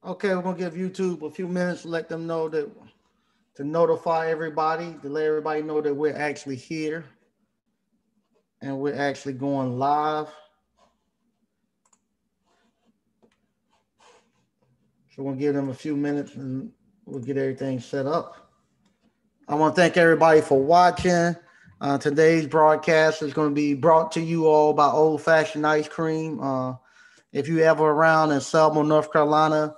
Okay, we're gonna give YouTube a few minutes to let them know that to notify everybody, to let everybody know that we're actually here and we're actually going live. So we'll give them a few minutes and we'll get everything set up. I want to thank everybody for watching. Today's broadcast is going to be brought to you all by Old Fashioned Ice Cream. If you ever around in Selma, North Carolina,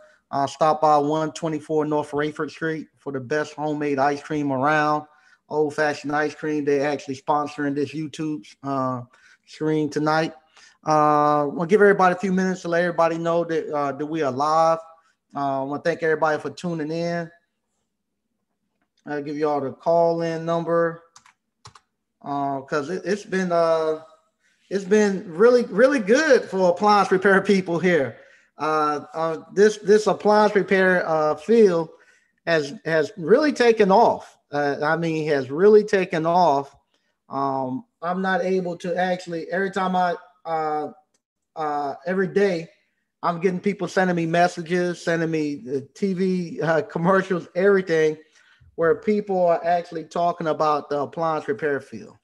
stop by 124 North Rayford Street for the best homemade ice cream around. Old Fashioned Ice Cream. They're actually sponsoring this YouTube stream tonight. We'll give everybody a few minutes to let everybody know that we are live. I want to thank everybody for tuning in. I'll give you all the call in number because it's been really good for appliance repair people here. This appliance repair field has really taken off. I mean, has really taken off. I'm not able to actually every time every day I'm getting people sending me messages, sending me the TV commercials, everything where people are actually talking about the appliance repair field.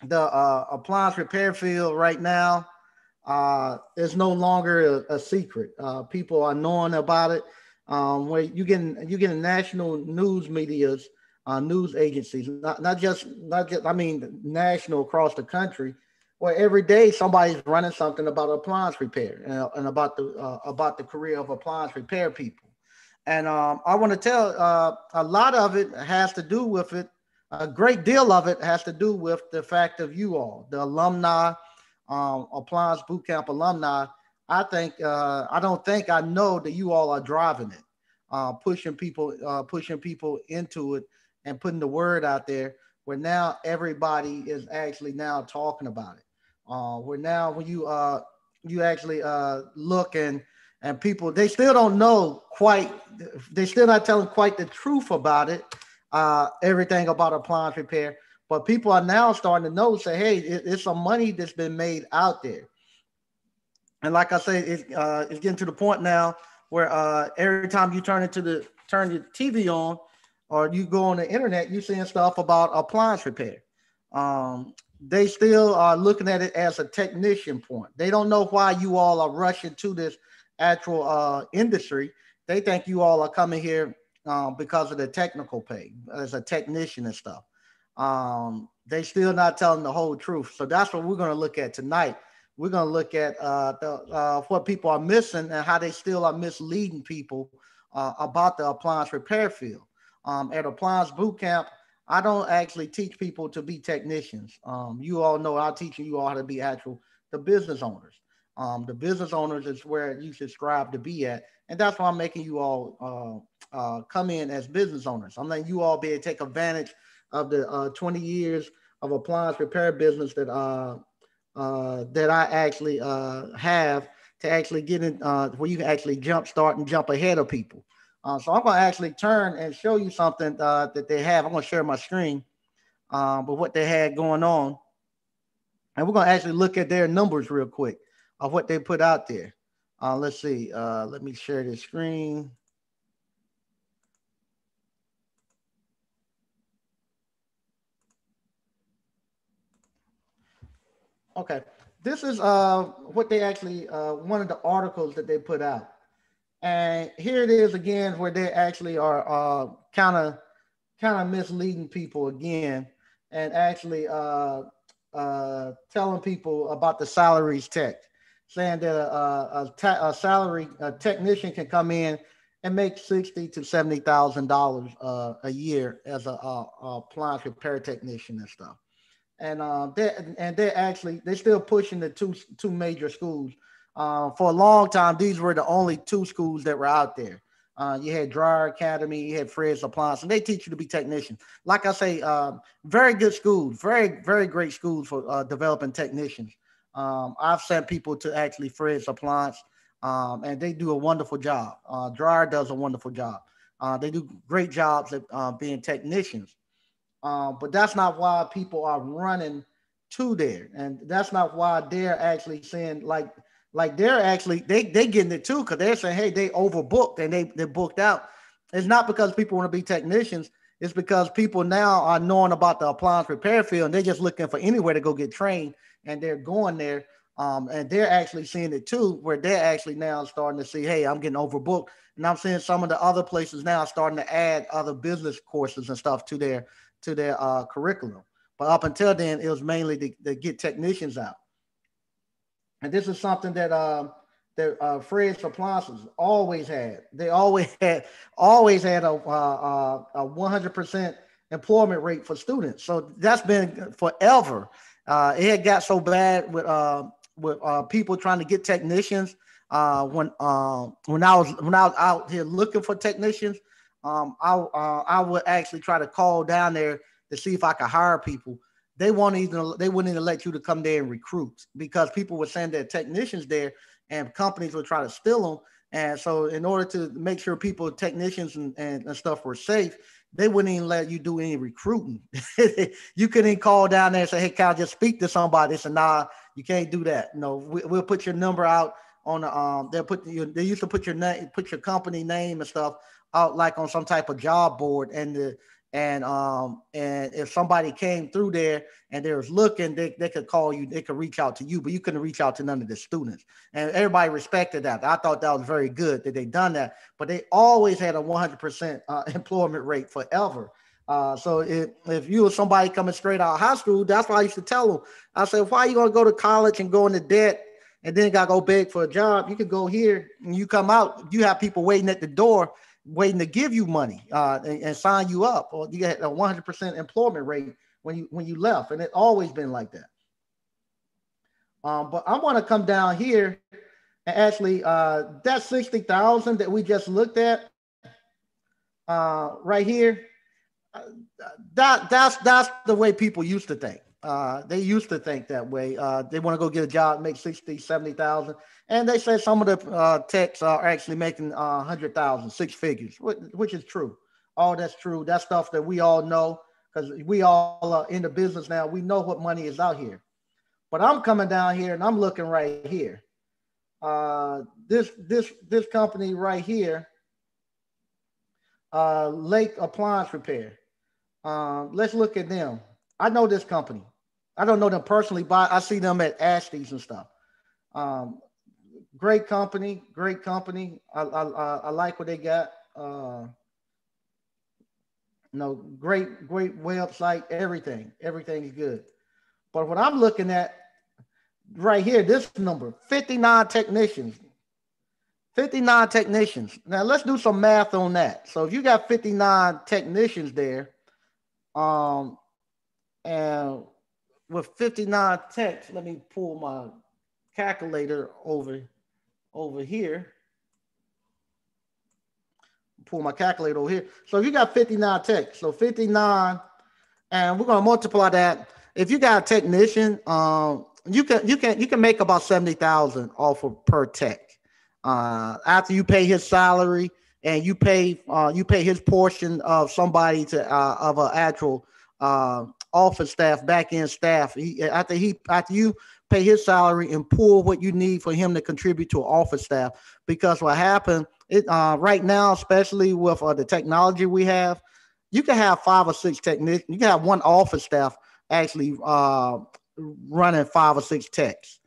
The appliance repair field right now is no longer a secret. People are knowing about it. Where you getting national news media's news agencies, not just I mean national across the country, where every day somebody's running something about appliance repair and about the career of appliance repair people. And I want to tell a lot of it has to do with it. A great deal of it has to do with the fact of you all, the alumni, appliance bootcamp alumni. I don't think I know that you all are driving it, pushing people into it, and putting the word out there. Where now everybody is actually now talking about it. Where now when you actually look and people they still don't know quite, they still not telling quite the truth about it, everything about appliance repair. But people are now starting to know, say, hey, it's some money that's been made out there. And like I say, it's getting to the point now where every time you turn your TV on or you go on the internet, you seeing stuff about appliance repair. They still are looking at it as a technician point. They don't know why you all are rushing to this actual industry. They think you all are coming here because of the technical pay as a technician and stuff. They still not telling the whole truth. So that's what we're going to look at tonight. We're going to look at what people are missing and how they still are misleading people about the appliance repair field. At Appliance Bootcamp, I don't actually teach people to be technicians. You all know I'm teaching you all how to be actual the business owners. The business owners is where you should strive to be at, and that's why I'm making you all come in as business owners. I'm letting you all be able to take advantage of the 20 years of appliance repair business that I actually have to actually get in where you can actually jump start and jump ahead of people. So I'm going to actually turn and show you something that they have. I'm going to share my screen with what they had going on. And we're going to actually look at their numbers real quick of what they put out there. Let's see. Let me share this screen. Okay. This is what they actually, one of the articles that they put out. And here it is again, where they actually are kind of misleading people again, and actually telling people about the salaries tech, saying that a salary a technician can come in and make 60 to 70 thousand dollars a year as a appliance repair technician and stuff. And they're actually they're still pushing the two major schools. For a long time, these were the only two schools that were out there. You had Dryer Academy, you had Fred's Appliance, and they teach you to be technicians. Like I say, very good schools, very great schools for developing technicians. I've sent people to actually Fred's Appliance, and they do a wonderful job. Dryer does a wonderful job. They do great jobs at being technicians. But that's not why people are running to there, and that's not why they're actually saying Like they're actually they getting it too because they're saying, hey, they overbooked and they're booked out. It's not because people want to be technicians. It's because people now are knowing about the appliance repair field and they're just looking for anywhere to go get trained and they're going there. And they're actually seeing it too, where they're actually now starting to see, hey, I'm getting overbooked. And I'm seeing some of the other places now starting to add other business courses and stuff to their curriculum. But up until then, it was mainly to get technicians out. And this is something that Fred's Appliances always had. They always had a 100% employment rate for students. So that's been forever. It had got so bad with people trying to get technicians. When I was out here looking for technicians, I would actually try to call down there to see if I could hire people. They wouldn't even let you to come there and recruit because people would send their technicians there and companies would try to steal them. And so in order to make sure people, technicians and stuff were safe, they wouldn't even let you do any recruiting. You couldn't call down there and say, hey, can I just speak to somebody? They said, nah, you can't do that. No, we'll put your number out on the they used to put your name, put your company name and stuff out like on some type of job board, and if somebody came through there and they was looking, they could call you, they could reach out to you, but you couldn't reach out to none of the students. And everybody respected that. I thought that was very good that they done that, but they always had a 100% employment rate forever. So if you were somebody coming straight out of high school, that's why I used to tell them. I said, why are you going to go to college and go into debt and then got to go beg for a job? You could go here and you come out, you have people waiting at the door waiting to give you money and sign you up, or you get a 100% employment rate when you left, and it always been like that. But I want to come down here and actually that 60,000 that we just looked at right here, that's the way people used to think. They used to think that way. They want to go get a job, make 60, 70,000. And they say some of the techs are actually making 100,000, six figures, which is true. All that's true. That's stuff that we all know because we all are in the business now. We know what money is out here. But I'm coming down here and I'm looking right here. This company right here, Lake Appliance Repair. Let's look at them. I know this company. I don't know them personally, but I see them at Ashby's and stuff. Great company, great company. I like what they got. Great website. Everything's good. But what I'm looking at right here, this number, 59 technicians. 59 technicians. Now let's do some math on that. So if you got 59 technicians there, and with 59 techs, let me pull my calculator over here. Pull my calculator over here. So if you got 59 techs, so 59, and we're gonna multiply that. If you got a technician, you can make about 70,000 off of per tech. After you pay his salary and you pay his portion of somebody to of an actual office staff, back end staff. After you pay his salary and pull what you need for him to contribute to an office staff. Because what happened, right now, especially with the technology we have, you can have 5 or 6 technicians. You can have one office staff actually running 5 or 6 techs,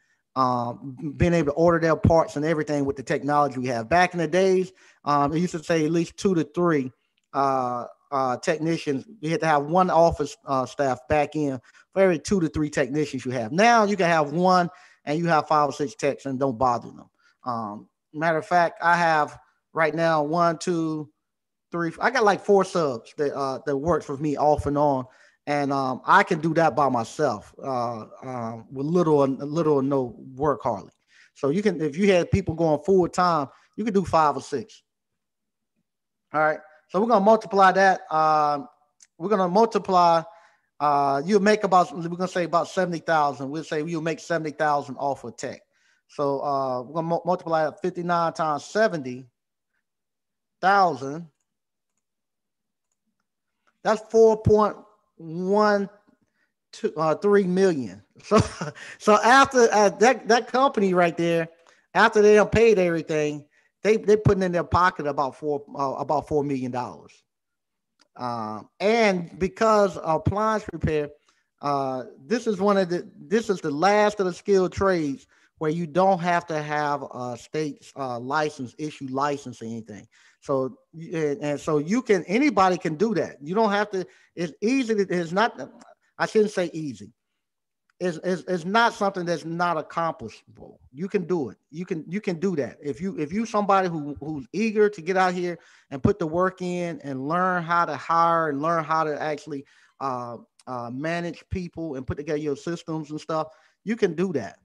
being able to order their parts and everything with the technology we have. Back in the days, they used to say at least 2 to 3 technicians. You had to have one office staff back in for every 2 to 3 technicians you have. Now you can have one and you have 5 or 6 techs and don't bother them. Matter of fact, I have right now 1, 2, 3. I got like 4 subs that works with me off and on, and I can do that by myself with little or no work hardly. So you can, if you had people going full time, you can do 5 or 6. All right. So we're gonna multiply that. We're gonna multiply. You'll make about. We're gonna say about 70,000. We'll say you'll make 70,000 off of tech. So we're gonna multiply 59 times 70,000. That's 4.13 million. So after that company right there, After they done paid everything, they putting in their pocket about $4 million. And because of appliance repair, this is the last of the skilled trades where you don't have to have a state license, issue license or anything. So and so you can anybody can do that. You don't have to. It's easy. It's not. I shouldn't say easy. It's not something that's not accomplishable. You can do it. You can do that. If you somebody who's eager to get out here and put the work in and learn how to hire and learn how to actually uh, manage people and put together your systems and stuff, you can do that.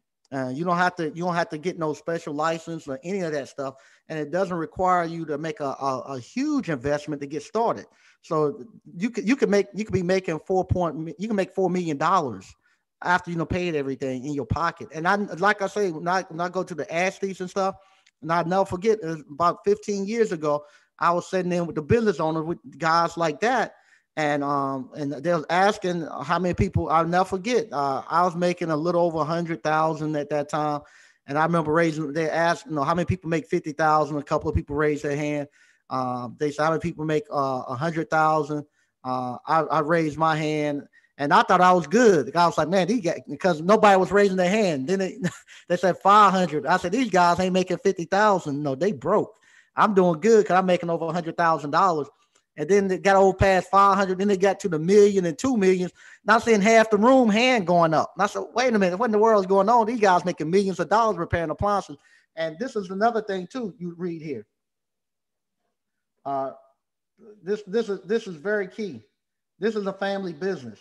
You don't have to get no special license or any of that stuff, and it doesn't require you to make a huge investment to get started. So you can be making 4 point you can make $4 million after paid everything in your pocket. And I like I say when I go to the Ashleys and stuff, and I never forget about 15 years ago, I was sitting in with the business owner with guys like that, and they was asking how many people. I'll never forget. I was making a little over 100,000 at that time, and I remember raising. They asked, how many people make 50,000. A couple of people raised their hand. They said how many people make 100,000. I raised my hand, and I thought I was good. The guy was like, man, these guys, because nobody was raising their hand. Then they said 500. I said, these guys ain't making 50,000. No, they broke. I'm doing good because I'm making over $100,000. And then they got old past 500. Then they got to the million and 2 millions. Now I'm seeing half the room hand going up. And I said, wait a minute, what in the world is going on? These guys making millions of dollars repairing appliances. And this is another thing too. You read here. Uh, this is very key. This is a family business.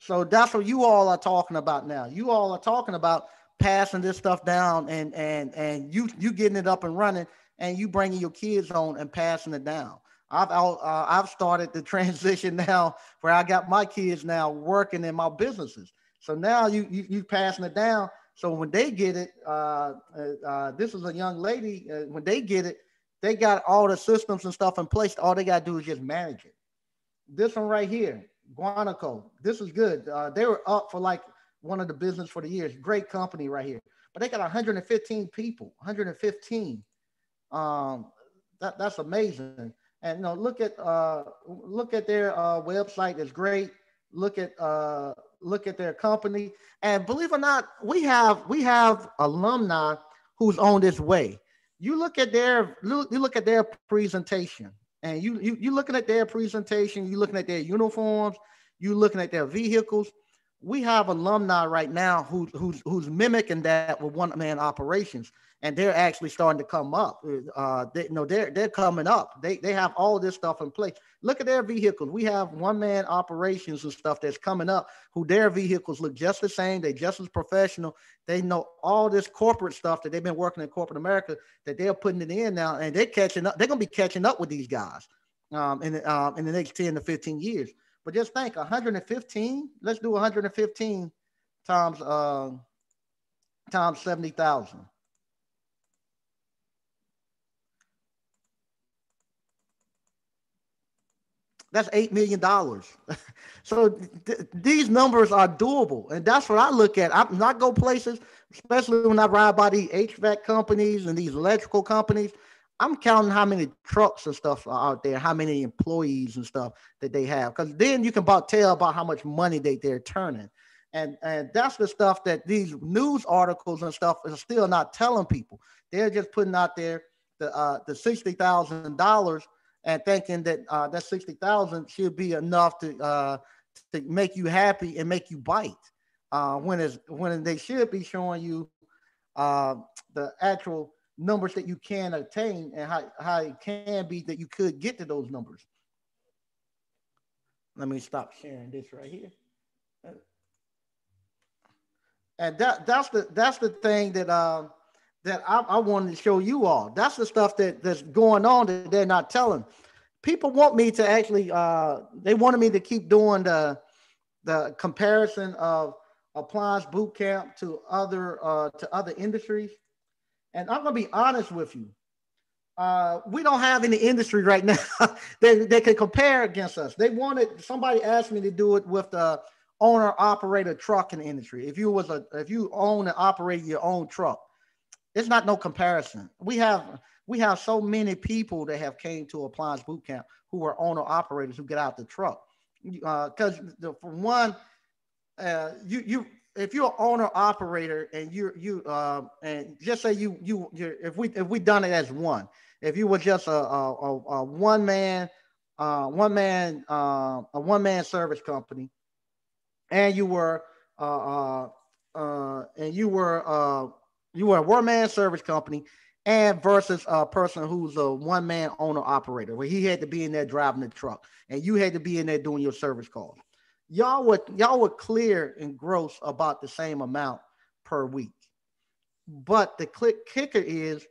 So that's what you all are talking about now. You all are talking about passing this stuff down and you getting it up and running and you bringing your kids on and passing it down. I've started the transition now where I got my kids now working in my businesses. So now you passing it down. So when they get it, this is a young lady. When they get it, they got all the systems and stuff in place. All they got to do is just manage it. This one right here, Guanaco. This is good. They were up for like one of the business for the years. Great company right here. But they got 115 people. 115. That's amazing. And look at their website. It's great. Look at their company. And believe it or not, we have alumni who's on this way. You look at their presentation, and you looking at their presentation. You looking at their uniforms. You looking at their vehicles. We have alumni right now who's mimicking that with one man operations, and they're actually starting to come up. They're coming up. They have all this stuff in place. Look at their vehicles. We have one man operations and stuff that's coming up. Who their vehicles look just the same. They just as professional. They know all this corporate stuff that they've been working in corporate America that they're putting it in now, and they're catching up. They're gonna be catching up with these guys in the next 10 to 15 years. But just think, 115. Let's do 115 times times 70,000. That's $8 million. So these numbers are doable, and that's what I look at. I'm not go places, especially when I ride by these HVAC companies and these electrical companies. I'm counting how many trucks and stuff are out there, how many employees and stuff that they have, because then you can about tell about how much money they're turning, and that's the stuff that these news articles and stuff are still not telling people. They're just putting out there the $60,000 and thinking that that 60,000 should be enough to make you happy and make you bite. When they should be showing you uh, the actual numbers that you can attain and how it can be that you could get to those numbers. Let me stop sharing this right here. And that's the thing that I wanted to show you all. That's the stuff that's going on that they're not telling. People want me to actually they wanted me to keep doing the comparison of appliance boot camp to other industries. And I'm gonna be honest with you. We don't have any industry right now that can compare against us. They wanted somebody asked me to do it with the owner operator trucking industry. If you own and operate your own truck, it's not no comparison. We have so many people that have came to appliance boot camp who are owner operators who get out the truck. Because for one, you if you're an owner operator and and just say you if we done it as one, if you were just a one man service company, and you were a one man service company, and versus a person who's a one man owner operator, where he had to be in there driving the truck, and you had to be in there doing your service calls. Y'all would clear and gross about the same amount per week. But the click kicker is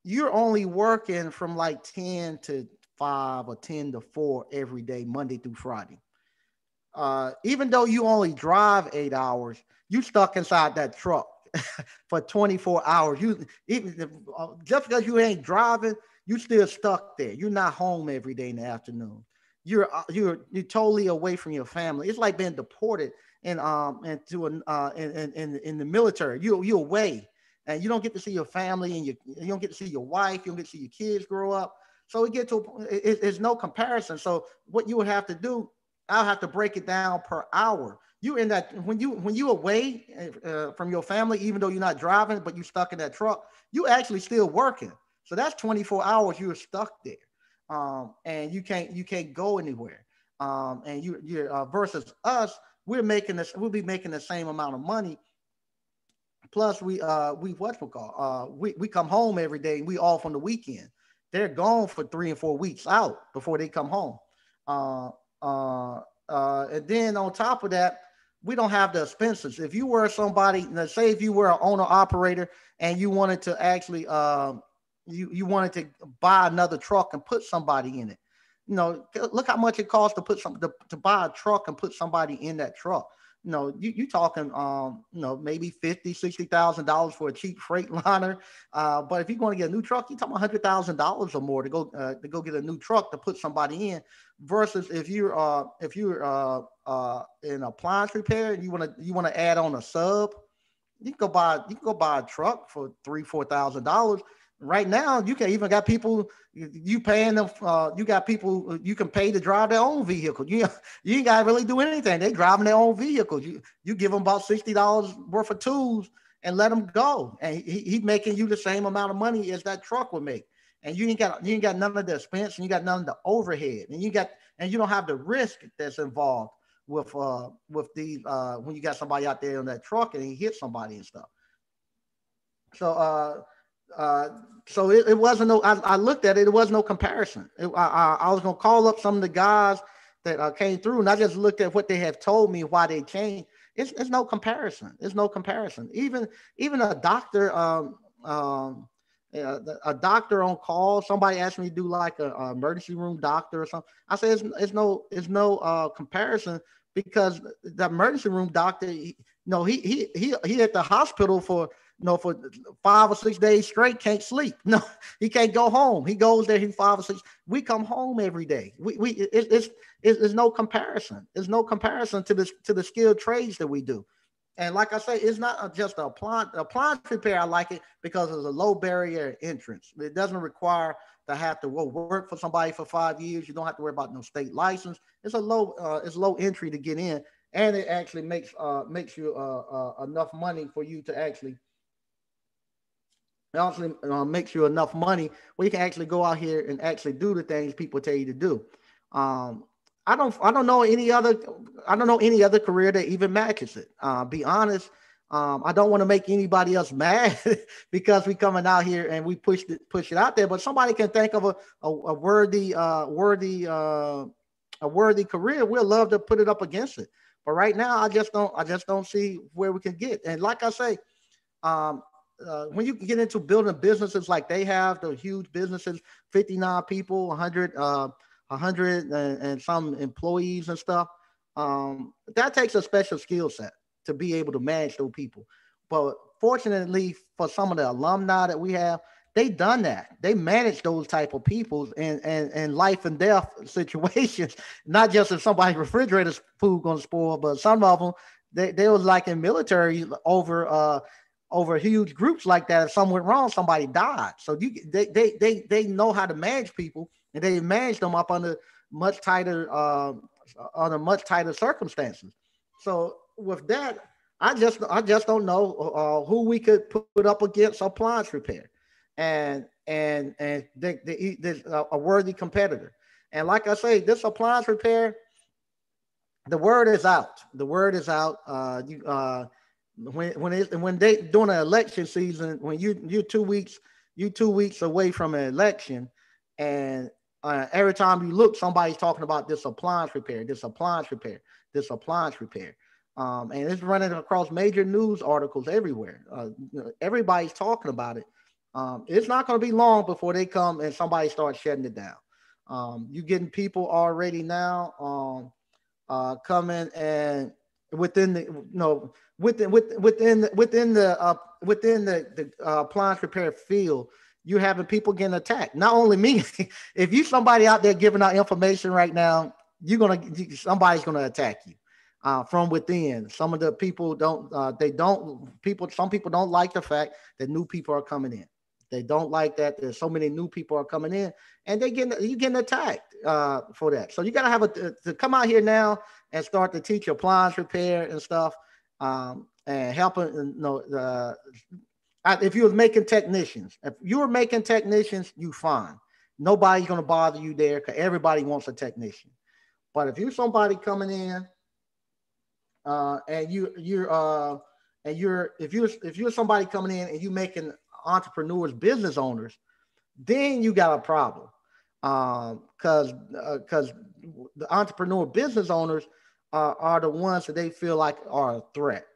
you're only working from like 10 to 5 or 10 to 4 every day, Monday through Friday. Even though you only drive 8 hours, you stuck inside that truck for 24 hours. Just because you ain't driving, you still stuck there. You're not home every day in the afternoon. You're totally away from your family. It's like being deported in the military. You away, and you don't get to see your family, and you don't get to see your wife. You don't get to see your kids grow up. So it's no comparison. So what you would have to do, I'll have to break it down per hour. You in that when you away from your family, even though you're not driving, but you're stuck in that truck, you actually still working. So that's 24 hours you're stuck there, and you can't go anywhere. And you versus us, we'll be making the same amount of money. Plus we what we call we come home every day and we off on the weekend. They're gone for 3 and 4 weeks out before they come home. Uh, and then on top of that, we don't have the expenses. If you were somebody, let's say if you were an owner operator and you wanted to actually, you wanted to buy another truck and put somebody in it. Look how much it costs to to buy a truck and put somebody in that truck. You talking, maybe 50, $60,000 for a cheap Freightliner. But if you're going to get a new truck, you're talking $100,000 or more to go get a new truck to put somebody in. Versus if you're in appliance repair and you want to add on a sub, you can go buy a truck for $3,000, $4,000. Right now, you can even got people you paying them. You got people you can pay to drive their own vehicle. You ain't got to really do anything. They driving their own vehicles. You give them about $60 worth of tools and let them go, and he making you the same amount of money as that truck would make. And you ain't got none of the expense, and you got none of the overhead, and you don't have the risk that's involved with these when you got somebody out there on that truck and he hits somebody and stuff. So uh, it wasn't no. I looked at it. It was no comparison. I was gonna call up some of the guys that came through, and I just looked at what they have told me why they changed. It's no comparison. It's no comparison. Even a doctor, a doctor on call. Somebody asked me to do like a emergency room doctor or something. I said it's no comparison, because the emergency room doctor, he at the hospital for for 5 or 6 days straight, can't sleep. No, he can't go home. He goes there, he 5 or 6. We come home every day. It's no comparison. There's no comparison to the skilled trades that we do. And like I say, it's not just appliance repair. I like it because it's a low barrier entrance. It doesn't require to have to work for somebody for 5 years. You don't have to worry about no state license. It's low entry to get in, and it actually makes you enough money for you to actually. It also makes you enough money where you can actually go out here and actually do the things people tell you to do. Um, I don't know any other career that even matches it. Be honest, I don't want to make anybody else mad because we coming out here and we push it out there. But somebody can think of a worthy career. We'll love to put it up against it. But right now, I just don't see where we can get. And like I say, um, when you get into building businesses like they have, the huge businesses, 59 people, 100 and some employees and stuff, that takes a special skill set to be able to manage those people. But fortunately for some of the alumni that we have, they done that. They manage those type of people and life and death situations. Not just if somebody's refrigerator's food gonna spoil, but some of them they was like in military over. over huge groups like that. If something went wrong, somebody died. So they know how to manage people, and they manage them up much tighter under much tighter circumstances. So with that, I just don't know who we could put up against appliance repair, and there's a worthy competitor. And like I say, this appliance repair, the word is out. The word is out. When they during an election season, when you 2 weeks away from an election, and every time you look, somebody's talking about this appliance repair, this appliance repair, this appliance repair. And it's running across major news articles everywhere. Everybody's talking about it. It's not going to be long before they come and somebody starts shutting it down. You getting people already now. Coming and within the appliance repair field, you having people getting attacked. Not only me, if you somebody out there giving out information right now, somebody's gonna attack you from within. Some of the people don't. They don't. People. Some people don't like the fact that new people are coming in. They don't like that there's so many new people are coming in, and you getting attacked for that. So you got to have to come out here now and start to teach appliance repair and stuff, and helping. If you was making technicians, if you were making technicians, you fine. Nobody's gonna bother you there because everybody wants a technician. But if you're somebody coming in, and if you're somebody coming in and you making entrepreneurs, business owners, then you got a problem. Because the entrepreneur business owners are the ones that they feel like are a threat.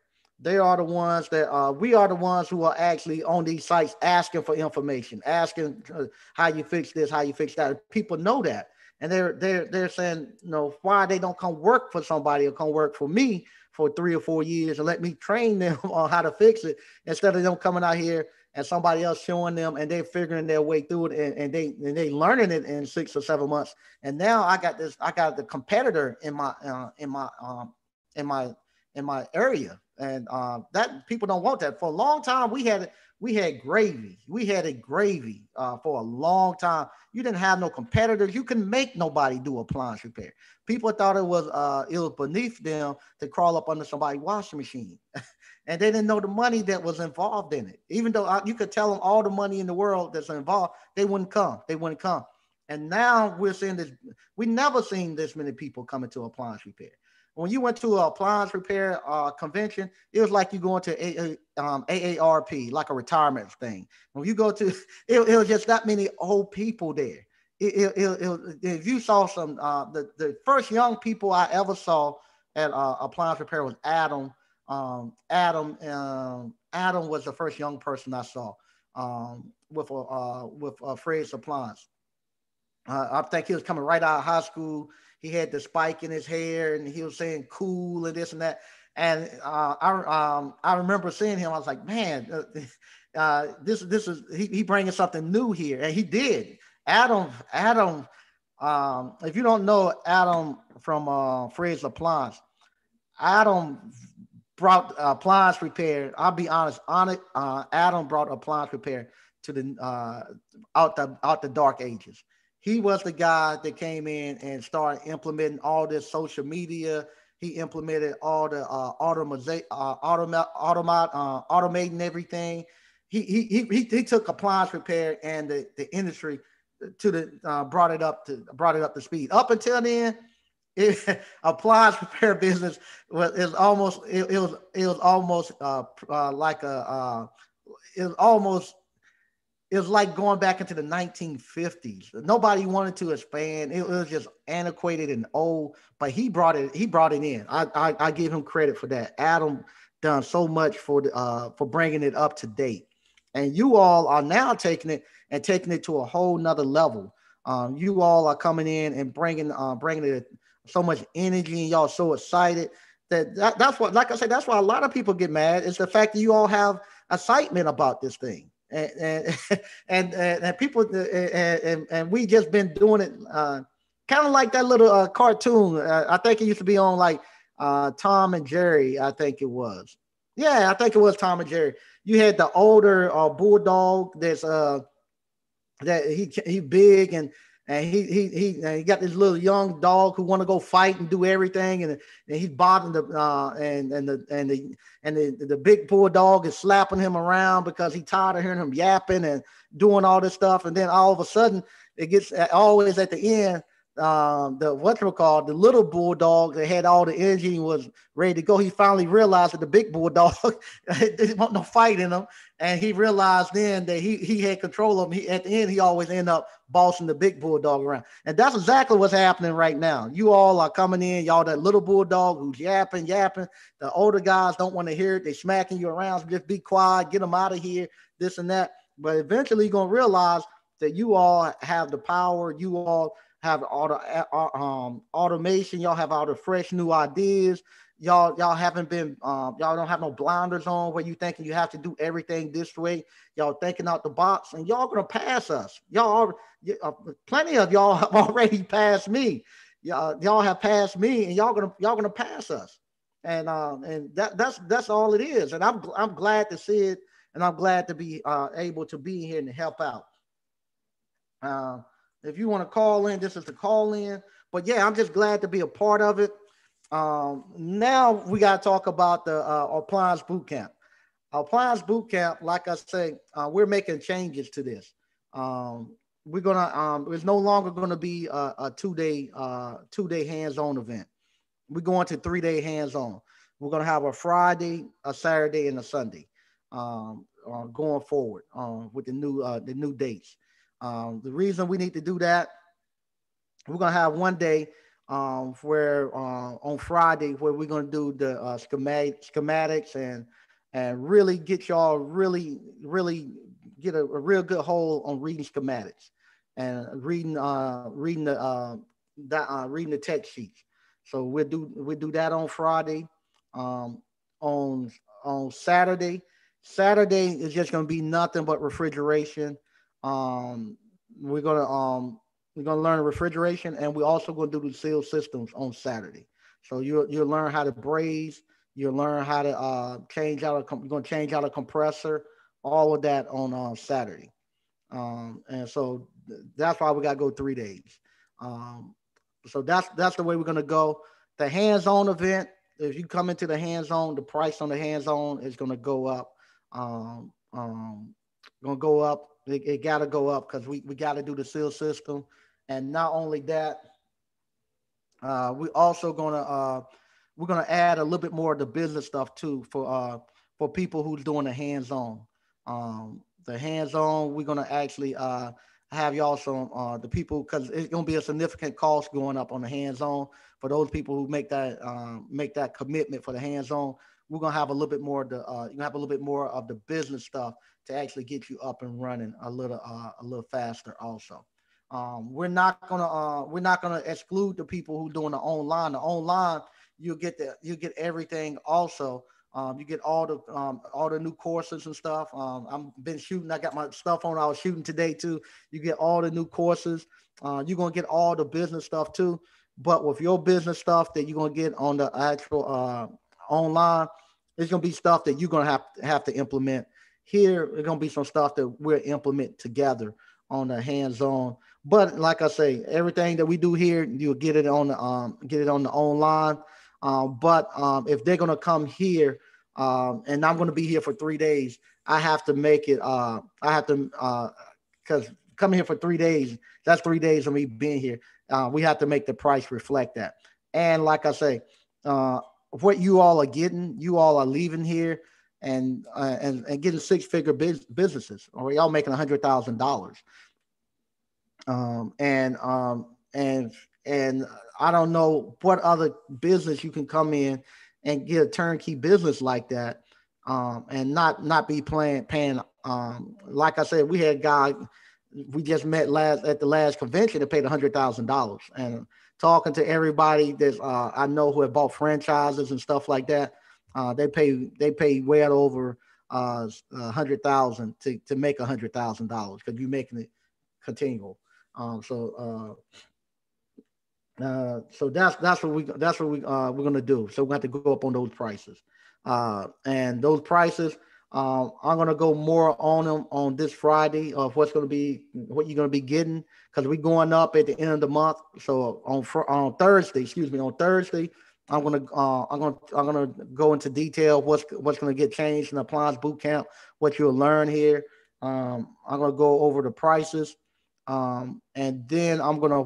They are the ones that we are the ones who are actually on these sites asking for information, asking how you fix this, how you fix that. People know that, and they're saying, why they don't come work for somebody or come work for me for 3 or 4 years and let me train them on how to fix it instead of them coming out here and somebody else showing them and they're figuring their way through it and they learning it in 6 or 7 months. And now I got the competitor in my area. And that people don't want that. For a long time, we had gravy. We had a gravy for a long time. You didn't have no competitors. You couldn't make nobody do appliance repair. People thought it was beneath them to crawl up under somebody's washing machine, and they didn't know the money that was involved in it. Even though you could tell them all the money in the world that's involved, they wouldn't come. They wouldn't come. And now we're seeing this. We never seen this many people coming to appliance repair. When you went to an appliance repair convention, it was like you going to AARP, like a retirement thing. When you go to, it was just that many old people there. If you saw some, the first young people I ever saw at appliance repair was Adam. Adam was the first young person I saw with Fred's Appliance. I think he was coming right out of high school. He had the spike in his hair, and he was saying "cool" and this and that. And I remember seeing him. I was like, man, this is he bringing something new here, and he did. Adam. If you don't know Adam from Fred's Appliance, Adam brought appliance repair. I'll be honest on it. Adam brought appliance repair to the out the dark ages. He was the guy that came in and started implementing all this social media. He implemented all the automating everything. He took appliance repair and the industry to the brought it up to speed. Up until then, appliance repair business was almost it was like going back into the 1950s. Nobody wanted to expand. It was just antiquated and old, but he brought it in. I give him credit for that. Adam done so much for bringing it up to date. And you all are now taking it to a whole nother level. You all are coming in and bringing it so much energy, and y'all so excited that's what, like I said, that's why a lot of people get mad. It's the fact that you all have excitement about this thing. And people and we just been doing it kind of like that little cartoon. I think it used to be on like Tom and Jerry. I think it was. Yeah, I think it was Tom and Jerry. You had the older bulldog that he big and he got this little young dog who want to go fight and do everything and he's bothering the the big bulldog is slapping him around because he tired of hearing him yapping and doing all this stuff and then all of a sudden it gets always at the end the what's it called the little bulldog that had all the energy and was ready to go. He finally realized that the big bulldog didn't want no fight in him, and he realized then that he had control of him. At the end, he always end up bossing the big bulldog around, and that's exactly what's happening right now. You all are coming in, y'all that little bulldog who's yapping. The older guys don't want to hear it. They smacking you around. So just be quiet, get them out of here, this and that. But eventually, you're gonna realize that you all have the power. You all have all the automation. Y'all have all the fresh new ideas. Y'all haven't been y'all don't have no blinders on where you thinking you have to do everything this way. Y'all thinking out the box, and y'all gonna pass us. Plenty of y'all have already passed me. Y'all have passed me, and y'all gonna pass us. And that's all it is. And I'm glad to see it, and I'm glad to be able to be here and help out. Uh, if you want to call in, this is the call in. But yeah, I'm just glad to be a part of it. Now we got to talk about the appliance boot camp. Appliance boot camp, like I say, we're making changes to this. We're gonna. It's no longer going to be a 2 day 2 day hands-on event. We're going to 3 day hands-on. We're going to have a Friday, a Saturday, and a Sunday. Going forward with the new dates. The reason we need to do that, we're gonna have one day where on Friday where we're gonna do the schematics and really get y'all really get a real good hold on reading schematics and reading the text sheets. So we'll do that on Friday. Um, on Saturday is just gonna be nothing but refrigeration. Um, we're gonna um, we're gonna learn refrigeration, and we're also gonna do the seal systems on Saturday. So you'll learn how to braise. You'll learn how to you're gonna change out a compressor. All of that on Saturday. And so that's why we got to go 3 days. Um, so that's the way we're gonna go. The hands-on event. If you come into the hands-on, the price on the hands-on is gonna go up. Gonna go up. It got to go up because we got to do the seal system, and not only that, we also gonna we're gonna add a little bit more of the business stuff too for people who's doing the hands-on. The hands-on, we're gonna actually have y'all some the people because it's gonna be a significant cost going up on the hands-on for those people who make that commitment for the hands-on. We're gonna have a little bit more you gonna have a little bit more of the business stuff to actually get you up and running a little faster also. We're not gonna exclude the people who doing the online. The online, you get everything also. You get all the new courses and stuff. I've been shooting. I got my stuff on. I was shooting today too. You get all the new courses. You're gonna get all the business stuff too. But with your business stuff that you're gonna get on the actual online, it's gonna be stuff that you're gonna have to implement. Here, it's gonna be some stuff that we'll implement together on the hands-on. But like I say, everything that we do here, you'll get it on the online. But if they're gonna come here, and I'm gonna be here for 3 days, I have to make it. I have to because coming here for 3 days, that's 3 days of me being here. We have to make the price reflect that. And like I say, uh, what you all are getting, you all are leaving here and getting six-figure businesses, or y'all making $100,000. And and I don't know what other business you can come in and get a turnkey business like that, and not be paying. Like I said, we had guy we just met last at the last convention that paid $100,000, and talking to everybody that I know who have bought franchises and stuff like that, they pay way over 100,000 to make $100,000 because you're making it continual. So that's what we're gonna do. So we have to go up on those prices. And those prices, I'm gonna go more on them on this Friday of what you're gonna be getting because we're going up at the end of the month. So on Thursday, excuse me, on Thursday, I'm gonna go into detail what's gonna get changed in the appliance boot camp, what you'll learn here. I'm gonna go over the prices, and then I'm gonna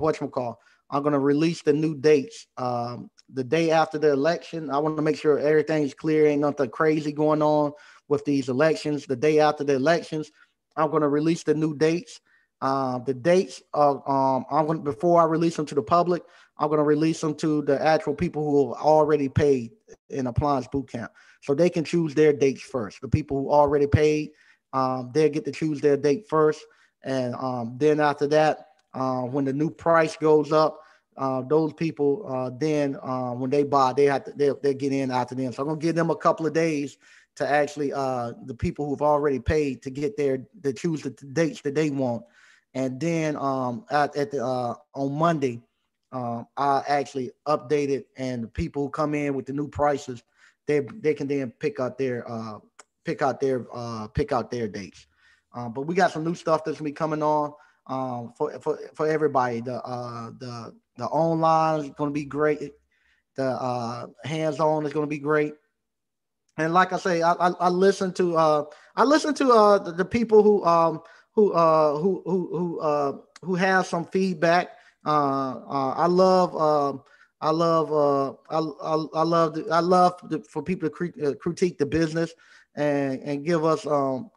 release the new dates. The day after the election, I want to make sure everything's clear, ain't nothing crazy going on with these elections. The day after the elections, I'm gonna release the new dates. The dates are I'm gonna before I release them to the public, I'm gonna release them to the actual people who have already paid in appliance boot camp, so they can choose their dates first. The people who already paid, they'll get to choose their date first, and then after that, when the new price goes up, those people then when they buy, they get in after them. So I'm gonna give them a couple of days to actually the people who've already paid to get their to choose the dates that they want, and then at the on Monday, I actually update it, and the people who come in with the new prices, they can then pick out their dates. But we got some new stuff that's gonna be coming on for everybody. The online is gonna be great. The hands on is gonna be great. And like I say, I listen to the people who have some feedback. I love I love for people to critique the business and give us some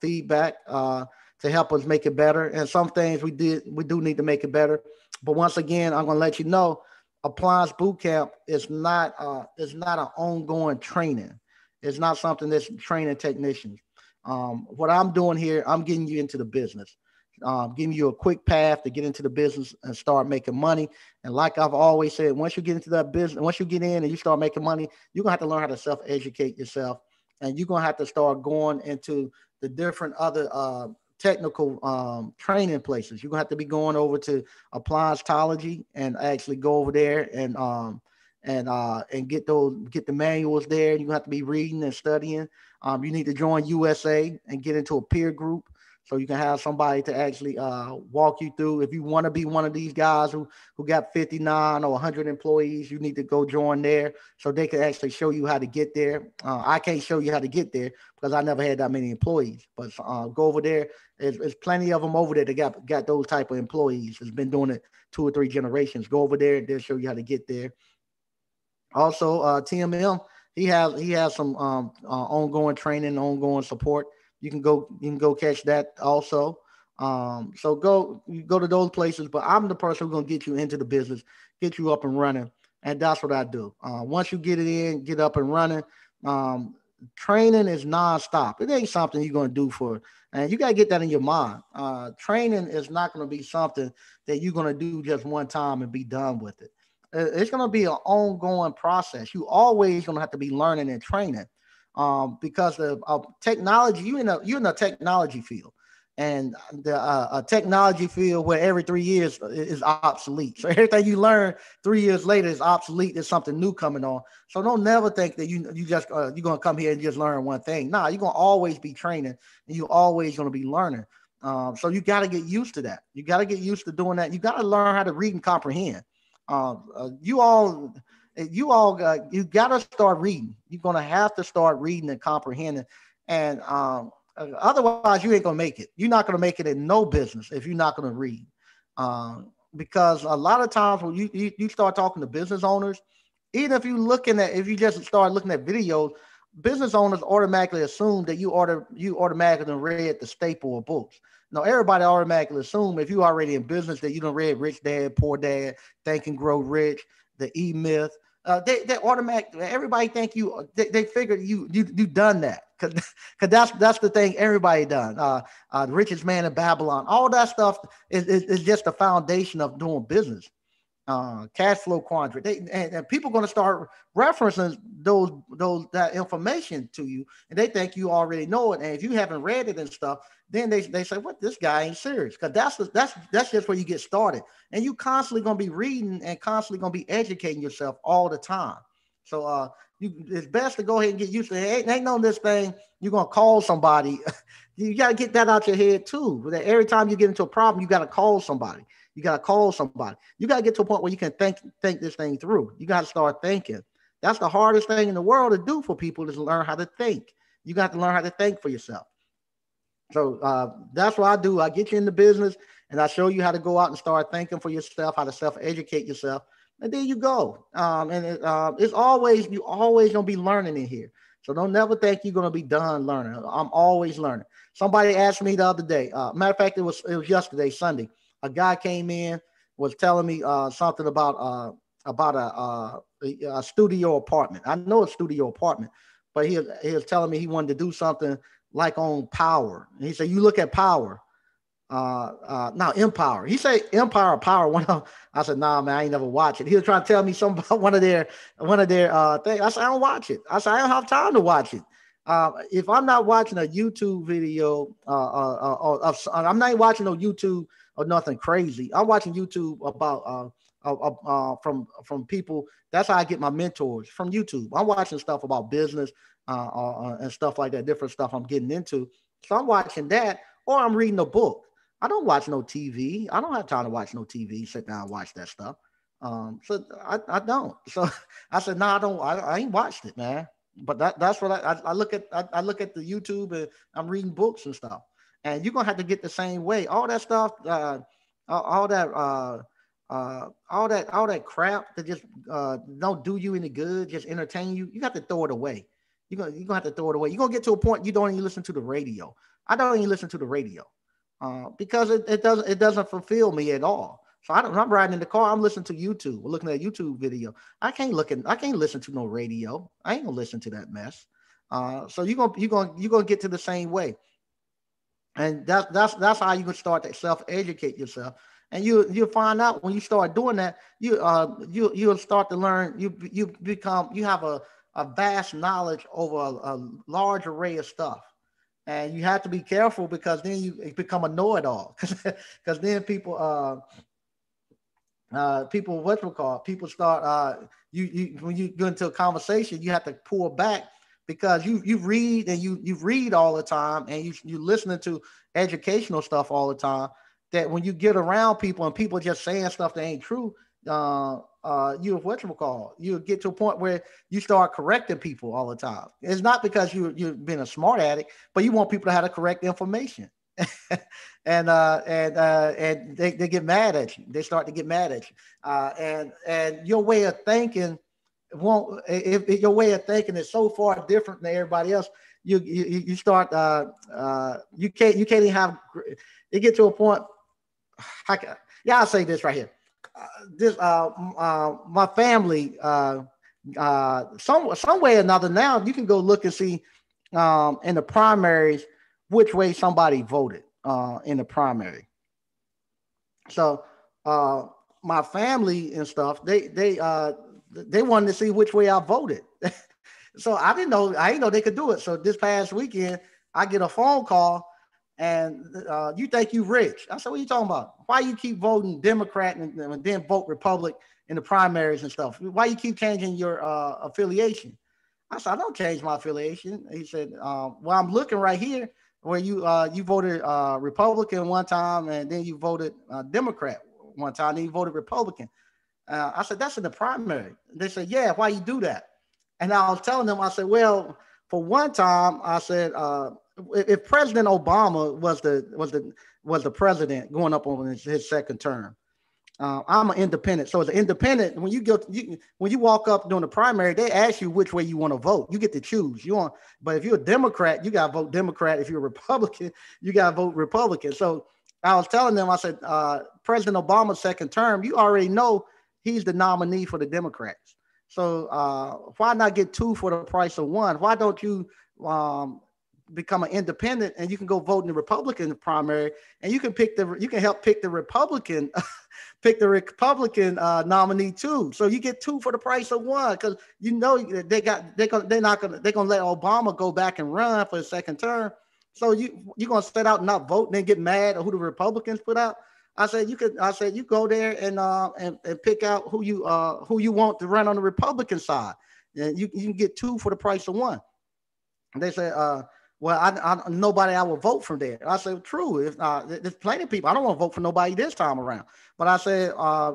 feedback to help us make it better. And some things we do need to make it better. But once again, I'm gonna let you know, appliance boot camp is not an ongoing training. It's not something that's training technicians. What I'm doing here, I'm getting you into the business, giving you a quick path to get into the business and start making money. And like I've always said, once you get into that business, once you get in and you start making money, you're gonna have to learn how to self-educate yourself, and you're gonna have to start going into the different other technical training places. You're gonna have to be going over to appliancetology and actually go over there and get the manuals there. You have to be reading and studying. You need to join USA and get into a peer group so you can have somebody to actually walk you through. If you want to be one of these guys who got 59 or 100 employees, you need to go join there so they can actually show you how to get there. I can't show you how to get there because I never had that many employees, but go over there. There's plenty of them over there that got those type of employees. Has been doing it 2 or 3 generations. Go over there. They'll show you how to get there. Also, TMM, he has some ongoing training, ongoing support. You can go catch that also. So you go to those places. But I'm the person who's gonna get you into the business, get you up and running, and that's what I do. Once you get it in, get up and running. Um, Training is nonstop. It ain't something you're gonna do for, and you gotta get that in your mind. Training is not gonna be something that you're gonna do just one time and be done with it. It's going to be an ongoing process. You always going to have to be learning and training, because of technology. You're in a technology field, and the a technology field where every 3 years is obsolete. So everything you learn 3 years later is obsolete. There's something new coming on. So don't never think that you just you're going to come here and just learn one thing. Nah, you're going to always be training, and you're always going to be learning. So you got to get used to that. You got to get used to doing that. You got to learn how to read and comprehend. You all you gotta start reading. You're gonna have to start reading and comprehending, and otherwise you ain't gonna make it. You're not gonna make it in no business if you're not gonna read. Because a lot of times when you start talking to business owners, even if you just start looking at videos, business owners automatically assume that you automatically read the staple of books. No, everybody automatically assume if you already in business that you don't read Rich Dad, Poor Dad, Think and Grow Rich, the E Myth. They automatically everybody think they figured you done that because that's the thing everybody done. The Richest Man in Babylon, all that stuff is just the foundation of doing business. Cash flow quadrant. And people are going to start referencing that information to you, and they think you already know it. And if you haven't read it and stuff, then they say, "What, this guy ain't serious?" Because that's just where you get started, and you constantly going to be reading and constantly going to be educating yourself all the time. So It's best to go ahead and get used to it. Ain't no this thing. You're gonna call somebody. You got to get that out your head too. That every time you get into a problem, you got to call somebody. You got to call somebody. You got to get to a point where you can think this thing through. You got to start thinking. That's the hardest thing in the world to do for people is learn how to think. You got to learn how to think for yourself. So that's what I do. I get you in the business and I show you how to go out and start thinking for yourself, how to self-educate yourself. And there you go. It's always, you always going to be learning in here. So don't never think you're going to be done learning. I'm always learning. Somebody asked me the other day, matter of fact, it was yesterday, Sunday. A guy came in, was telling me something about a studio apartment. I know a studio apartment, but he was telling me he wanted to do something like on Power. And he said, you look at Power, now Empower. He said Empire or Power. I said, nah, man, I ain't never watched it. He was trying to tell me something about one of their things. I said, I don't watch it. I said, I don't have time to watch it. If I'm not watching a YouTube video, I'm not watching no YouTube or nothing crazy. I'm watching YouTube about from people. That's how I get my mentors, from YouTube. I'm watching stuff about business and stuff like that, different stuff I'm getting into. So I'm watching that, or I'm reading a book. I don't watch no TV. I don't have time to watch no TV. Sit down and watch that stuff. So I don't. So I said, no, I don't. I ain't watched it, man. But that's what I look at. I look at the YouTube and I'm reading books and stuff. And you're gonna have to get the same way. All that stuff, all that crap that just don't do you any good, just entertain you. You got to throw it away. You're gonna have to throw it away. You're gonna get to a point you don't even listen to the radio. I don't even listen to the radio because it doesn't fulfill me at all. So I'm riding in the car. I'm listening to YouTube. We're looking at YouTube video. I can't listen to no radio. I ain't gonna listen to that mess. So you're gonna get to the same way, and that's how you can start to self-educate yourself. And you'll find out when you start doing that, you'll start to learn. You have a vast knowledge over a large array of stuff. And you have to be careful because then you become a know-it-all. Because then people people start you when you go into a conversation, you have to pull back because you read and you read all the time and you listening to educational stuff all the time, that when you get around people and people just saying stuff that ain't true, you get to a point where you start correcting people all the time. It's not because you've been a smart addict, but you want people to have the correct information. and they get mad at you. They start to get mad at you. And your way of thinking won't. If your way of thinking is so far different than everybody else, you start. You can't even have. It get to a point. I'll say this right here. My family, some way or another. Now you can go look and see in the primaries which way somebody voted in the primary. So my family and stuff, they wanted to see which way I voted. So I didn't know they could do it. So this past weekend, I get a phone call and you think you rich. I said, what are you talking about? Why you keep voting Democrat and then vote Republic in the primaries and stuff? Why you keep changing your affiliation? I said, I don't change my affiliation. He said, well, I'm looking right here where you voted Republican one time and then you voted Democrat one time, then you voted Republican. I said, that's in the primary. They said, yeah, why you do that? And I was telling them, I said, well, for one time, I said, if President Obama was the president going up on his second term, I'm an independent. So as an independent, when you walk up during the primary, they ask you which way you want to vote. You get to choose. But if you're a Democrat, you gotta vote Democrat. If you're a Republican, you gotta vote Republican. So I was telling them, I said, President Obama's second term, you already know he's the nominee for the Democrats. So why not get two for the price of one? Why don't you become an independent and you can go vote in the Republican primary and you can help pick the Republican nominee too. So you get two for the price of one, because they're gonna let Obama go back and run for the second term. So you're gonna set out and not vote and then get mad at who the Republicans put out. I said you go there and pick out who you want to run on the Republican side. and you can get two for the price of one. And they say, well, nobody I will vote from there. I said, true. If there's plenty of people, I don't want to vote for nobody this time around. But I said,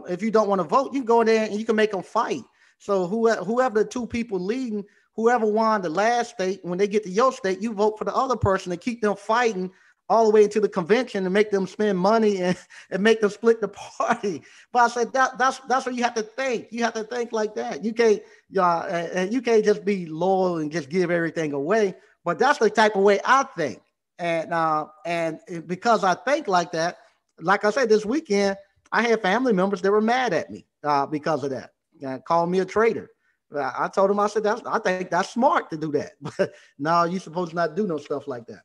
if you don't want to vote, you can go in there and you can make them fight. So whoever the two people leading, whoever won the last state, when they get to your state, you vote for the other person and keep them fighting all the way into the convention and make them spend money and make them split the party. But I said that's what you have to think. You have to think like that. You can't and you can't just be loyal and just give everything away. But that's the type of way I think. And because I think like that, like I said, this weekend I had family members that were mad at me because of that. Called me a traitor. I told them, I said, I think that's smart to do that. But no, you're supposed to not do no stuff like that.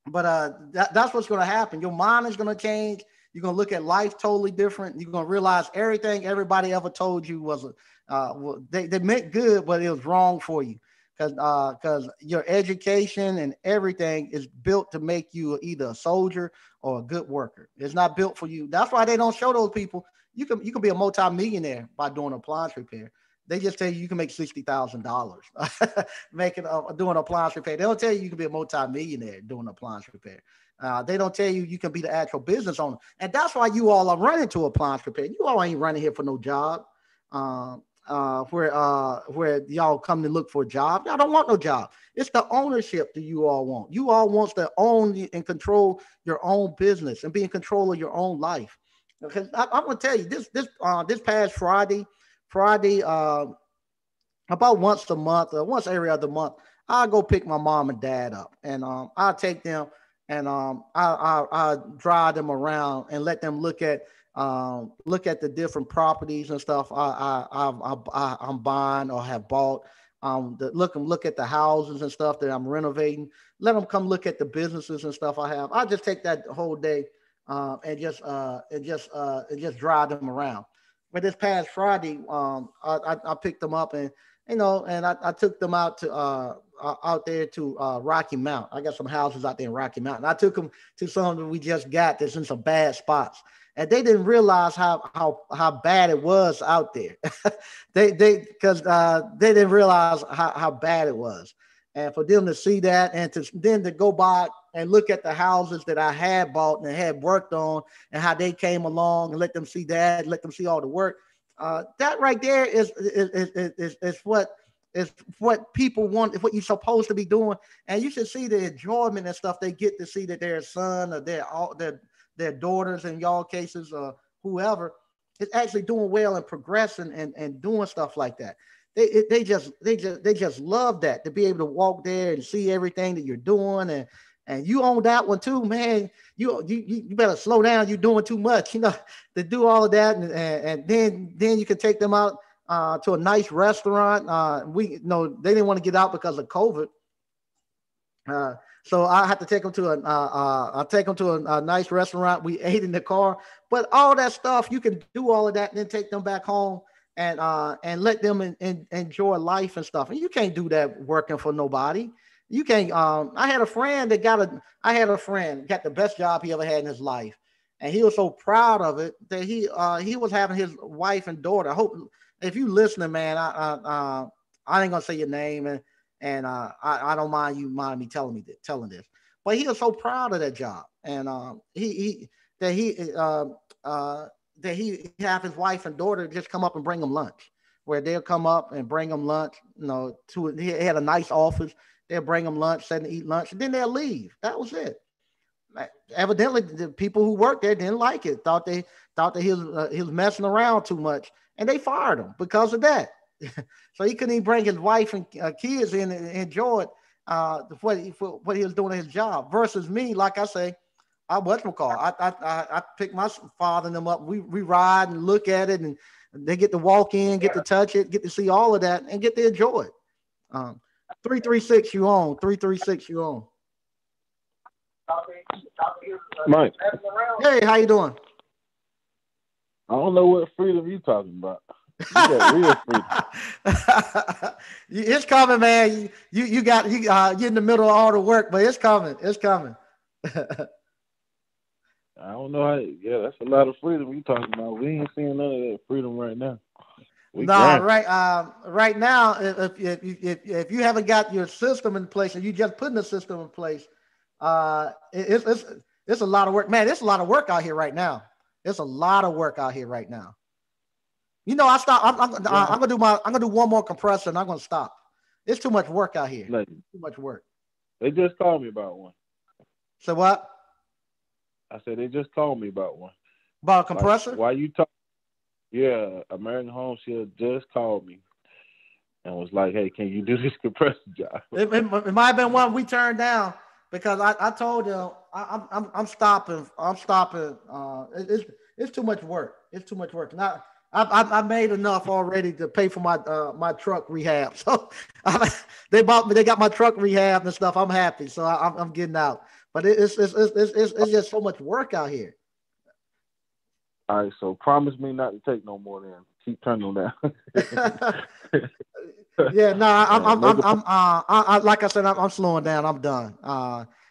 But that's what's going to happen. Your mind is going to change. You're going to look at life totally different. You're going to realize everything everybody ever told you was they meant good, but it was wrong for you. Because your education and everything is built to make you either a soldier or a good worker. It's not built for you. That's why they don't show those people. You can be a multi-millionaire by doing appliance repair. They just tell you can make $60,000 doing appliance repair. They don't tell you can be a multi-millionaire doing appliance repair. They don't tell you can be the actual business owner. And that's why you all are running to appliance repair. You all ain't running here for no job. Where y'all come to look for a job. Y'all don't want no job. It's the ownership that you all want. You all want to own and control your own business and be in control of your own life. Because I'm gonna tell you this past Friday, about once a month or once every other month, I go pick my mom and dad up, and I take them and I drive them around and let them look at the different properties and stuff I'm buying or have bought. Look at the houses and stuff that I'm renovating. Let them come look at the businesses and stuff I have. I just take that whole day and just drive them around. But this past Friday, I picked them up and I took them out there to Rocky Mount. I got some houses out there in Rocky Mountain. I took them to some that we just got that's in some bad spots. And they didn't realize how bad it was out there. they didn't realize how bad it was. And for them to see that and to go by and look at the houses that I had bought and had worked on and how they came along and let them see that, let them see all the work. That right there is what people want, is what you're supposed to be doing. And you should see the enjoyment and stuff they get to see that their son or their daughters in y'all cases or whoever is actually doing well and progressing and doing stuff like that. They just love that, to be able to walk there and see everything that you're doing, and you own that one too, man. You better slow down. You're doing too much, to do all of that, and then you can take them out to a nice restaurant. They didn't want to get out because of COVID. So I had to take them to a nice restaurant. We ate in the car, but all that stuff, you can do all of that and then take them back home and let them enjoy life and stuff. And you can't do that working for nobody. You can't. I had a friend that got the best job he ever had in his life, and he was so proud of it that he was having his wife and daughter. I hope if you listening, man, I ain't gonna say your name, and I don't mind you me telling this, but he was so proud of that job, and he have his wife and daughter just come up and bring him lunch, where they'll come up and bring him lunch. He had a nice office. They'll bring them lunch, sit and eat lunch, and then they'll leave. That was it. Evidently, the people who worked there didn't like it. Thought that he was messing around too much, and they fired him because of that. So he couldn't even bring his wife and kids in and enjoy it, what he was doing at his job. Versus me, like I say, I pick my father and them up. We ride and look at it, and they get to walk in, get to touch it, get to see all of that, and get to enjoy it. 336 you on. 336 you on. Mike. Hey, how you doing? I don't know what freedom you talking about. You got real freedom. It's coming, man. You're in the middle of all the work, but it's coming. It's coming. I don't know how. Yeah, that's a lot of freedom you talking about. We ain't seeing none of that freedom right now. We Nah, grinding. right. Right now, if you haven't got your system in place and you just putting the system in place, it's a lot of work, man. It's a lot of work out here right now. It's a lot of work out here right now. You know, I stop. Yeah. I'm gonna do one more compressor and I'm gonna stop. It's too much work out here. Nothing. Too much work. They just called me about one. So what I said they just called me about one. about a Like, compressor? why you talk? Yeah, American Home Shield just called me and was like, "Hey, can you do this compressor job?" It might have been one we turned down because I told them I'm stopping. I'm stopping. It's too much work. It's too much work. Not I made enough already to pay for my truck rehab. So they bought me. They got my truck rehab and stuff. I'm happy. So I'm getting out. But it's just so much work out here. All right, so promise me not to take no more. Then keep turning them down. Yeah, no, Make a like I said, I'm slowing down. I'm done.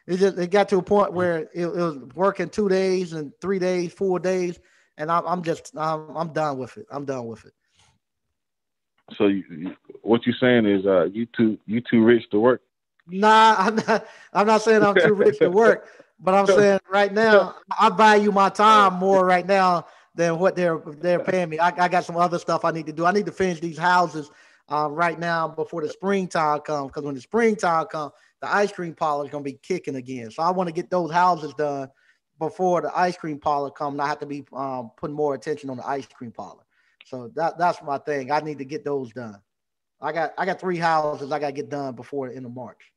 It got to a point where it was working 2 days and 3 days, 4 days, and I'm done with it. I'm done with it. so what you saying is you too rich to work. Nah, I'm not saying I'm too rich to work, but I'm saying right now I value my time more right now than what they're paying me. I got some other stuff I need to do. I need to finish these houses right now before the springtime comes. Because when the springtime comes, the ice cream parlor is gonna be kicking again. So I want to get those houses done before the ice cream parlor comes. And I have to be putting more attention on the ice cream parlor. So that's my thing. I need to get those done. I got 3 houses I got to get done before the end of March.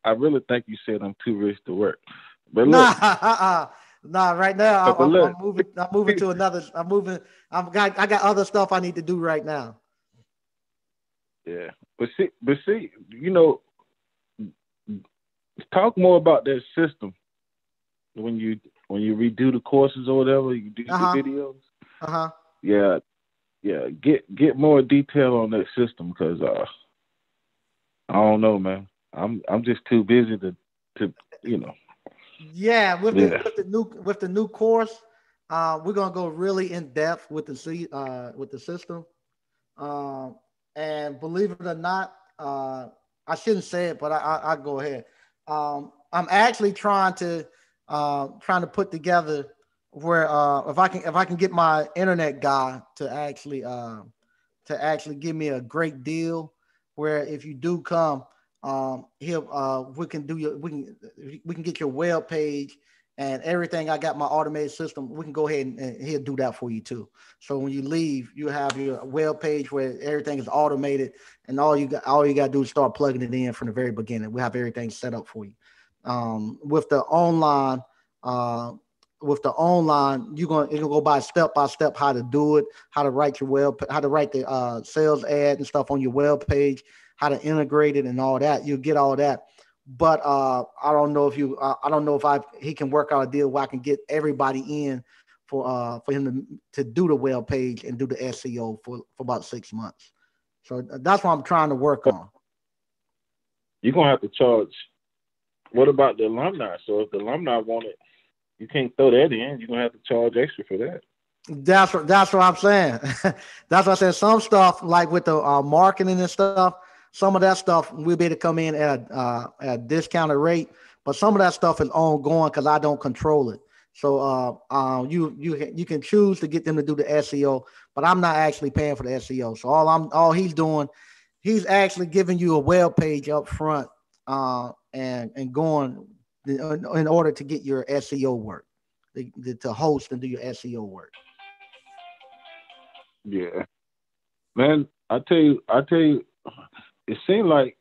I really think you said I'm too rich to work. But Nah, look, nah. Right now, but I'm look, moving. I'm moving to another. I'm moving. I got other stuff I need to do right now. yeah. But see, talk more about that system when you redo the courses or whatever, you do Uh the huh. videos. Uh huh. Yeah, yeah. Get more detail on that system because I don't know, man. I'm just too busy to you know. Yeah, Yeah. with the new course, we're gonna go really in depth with with the system. Um, and believe it or not, I shouldn't say it, but I go ahead. I'm actually trying to put together where if I can get my internet guy to actually give me a great deal, where if you do come, he'll we can get your web page and everything. I got my automated system. We can go ahead and he'll do that for you too. So when you leave, you have your web page where everything is automated, and all you got to do is start plugging it in from the very beginning. We have everything set up for you. With the online, uh, you're gonna go by step how to do it, how to write your how to write the sales ad and stuff on your web page, how to integrate it and all that. You'll get all that. But I don't know if I he can work out a deal where I can get everybody in for him to do the web page and do the SEO for about 6 months. So that's what I'm trying to work on. You're gonna have to charge. What about the alumni? So if the alumni want it, you can't throw that in. You're gonna have to charge extra for that. That's what I'm saying. That's what I said. Some stuff like with the marketing and stuff, some of that stuff we'll be able to come in at a discounted rate, but some of that stuff is ongoing because I don't control it. So you can choose to get them to do the SEO, but I'm not actually paying for the SEO. So all he's doing, he's actually giving you a web page up front, and going in order to get your SEO work, to host and do your SEO work. Yeah, man. I tell you, it seemed like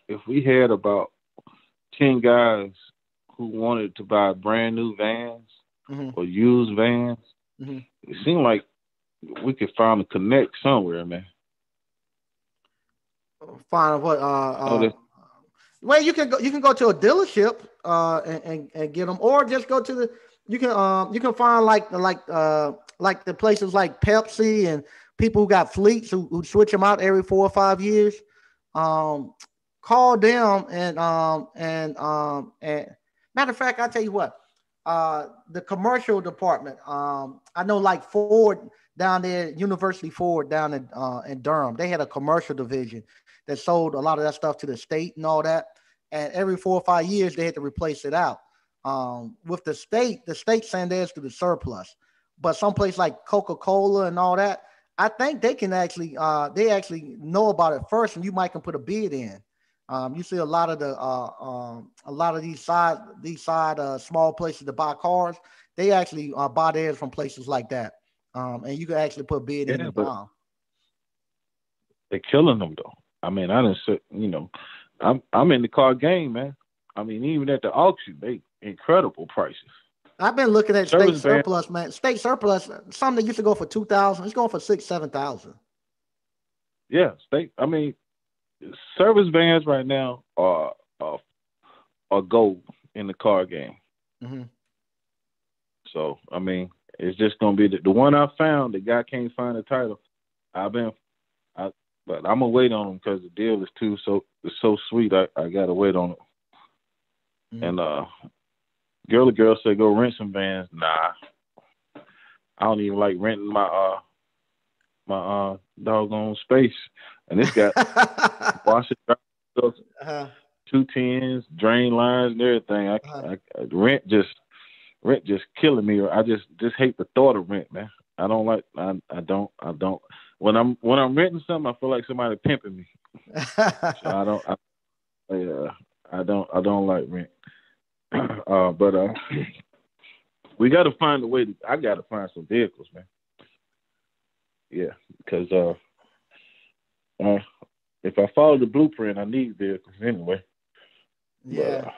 if we had about 10 guys who wanted to buy brand new vans Mm-hmm. or used vans, Mm-hmm. it seemed like we could find a connect somewhere, man. Find what Oh, well, you can go to a dealership and get them, or just go to the you can find like the places like Pepsi and people who got fleets who switch them out every 4 or 5 years. Um, Call them and matter of fact, I tell you what, the commercial department. I know like Ford. down there, University Ford down in Durham. They had a commercial division that sold a lot of that stuff to the state and all that. And every 4 or 5 years, they had to replace it out. With the state send theirs to the surplus. But someplace like Coca-Cola and all that, I think they can actually they actually know about it first, and you might can put a bid in. You see a lot of these side small places to buy cars. They actually buy theirs from places like that, and you can actually put a bid in Yeah, and but buy they're killing them though. I mean, I didn't say, I'm in the car game, man. I mean, even at the auction, they incredible prices. I've been looking at state Service van, surplus, man. State surplus, something that used to go for 2,000, it's going for 6, 7,000. yeah, I mean, service vans right now are gold in the car game. Mm-hmm. So I mean, it's just gonna be the one I found. The guy can't find the title. I've been, I, but I'm gonna wait on him because the deal is it's so sweet. I gotta wait on it. Mm-hmm. And the girl said go rent some vans. Nah, I don't even like renting my doggone space. And it's got washer stuff, uh-huh. 210s, drain lines, and everything. Uh-huh. Rent just killing me. I just hate the thought of rent, man. I don't like. I don't. When I'm renting something, I feel like somebody pimping me. So I don't. I don't like rent. But we got to find a way. I got to find some vehicles, man. Yeah, because if I follow the blueprint, I need vehicles anyway. Yeah. But,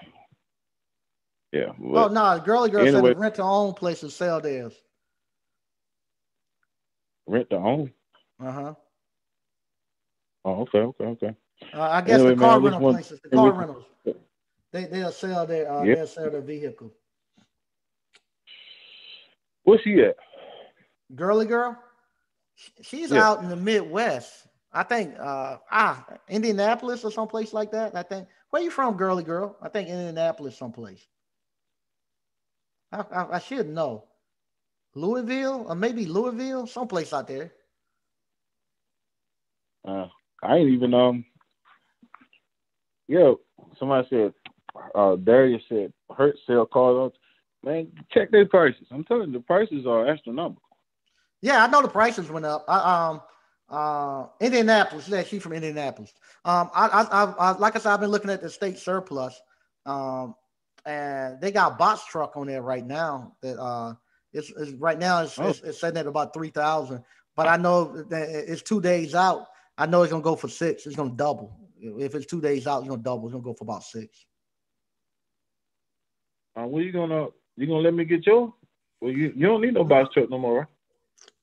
yeah. Oh But no, girly girl said anyway, to rent her own place and sell theirs. rent to own. Uh-huh. Oh, okay. I guess the Anyway, man, car I just rental want. places, the car rentals, Yeah. they'll sell their vehicle. Where's she at? Girly girl, she's Yeah. out in the Midwest. I think Indianapolis or someplace like that. I think. Where you from, girly girl? I think Indianapolis someplace. I should know. Louisville or maybe Louisville, someplace out there. Uh, I ain't even Yeah. Somebody said. Darius said, "Hurt sell cars." Man, check their prices. I'm telling you, the prices are astronomical. Yeah, I know the prices went up. Indianapolis. Yeah, she's from Indianapolis. Like I said, I've been looking at the state surplus, um, and they got box truck on there right now. That it's right now Oh, it's setting at about 3,000. But I know that it's 2 days out. I know it's gonna go for six. It's gonna double. If it's 2 days out, it's gonna double. It's gonna go for about six. what you gonna let me get yours? Well, you don't need no box truck no more, right?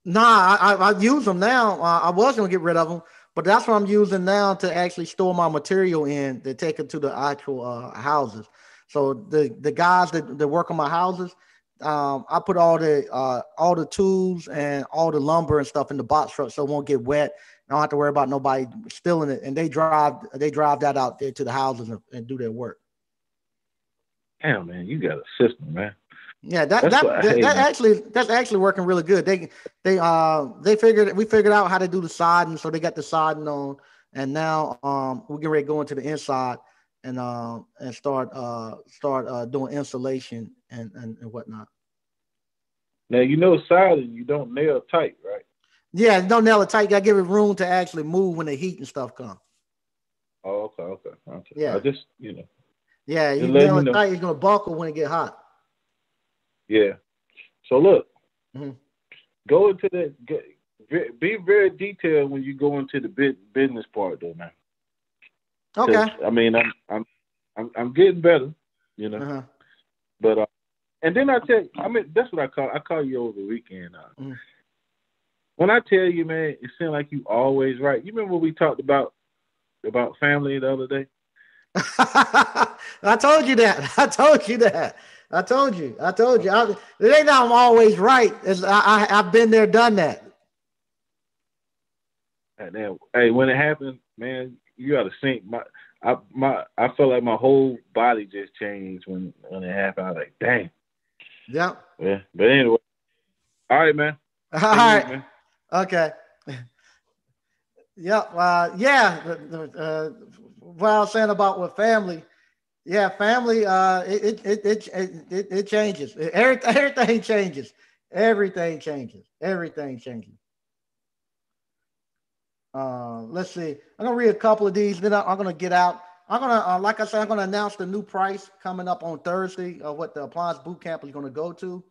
Nah, I use them now. I was gonna get rid of them, but that's what I'm using now to actually store my material in to take it to the actual houses. So the guys that work on my houses, I put all the tools and all the lumber and stuff in the box truck so it won't get wet. I don't have to worry about nobody stealing it, and they drive that out there to the houses and do their work. Damn, man, you got a system, man. Yeah, that That's that what. that, Hey, that man. actually that's actually working really good. They figured out how to do the siding, so they got the siding on, and now we're getting ready to go into the inside and start doing insulation and whatnot. Now siding you don't nail tight, right? Yeah, don't nail it tight. You gotta give it room to actually move when the heat and stuff come. Oh, okay. I Yeah, just yeah. just You letting nail you it know. tight, it's gonna buckle when it get hot. Yeah. So look, Mhm. go into be very detailed when you go into the business part, though, man. Because Okay. I mean, I'm getting better, you know. Uh-huh. But and then I tell you, I mean, that's what I call. I call you over the weekend. Mhm. When I tell you, man, it seems like you always right. You remember what we talked about family the other day? I told you that. I told you that. I told you. I told you. It ain't that I'm always right. I've been there, done that. And then, hey, when it happened, man, you got to think. I felt like my whole body just changed when it happened. I was like, dang. Yep. Yeah. But anyway, all right, man. All Take it right. easy, man. Okay. Yep. Yeah. What I was saying about with family. Yeah, family. It changes. Everything changes. Everything changes. Everything changes. Let's see. I'm gonna read a couple of these. Then I'm gonna get out. I'm gonna, like I said, I'm gonna announce the new price coming up on Thursday of what the appliance boot camp is gonna go to.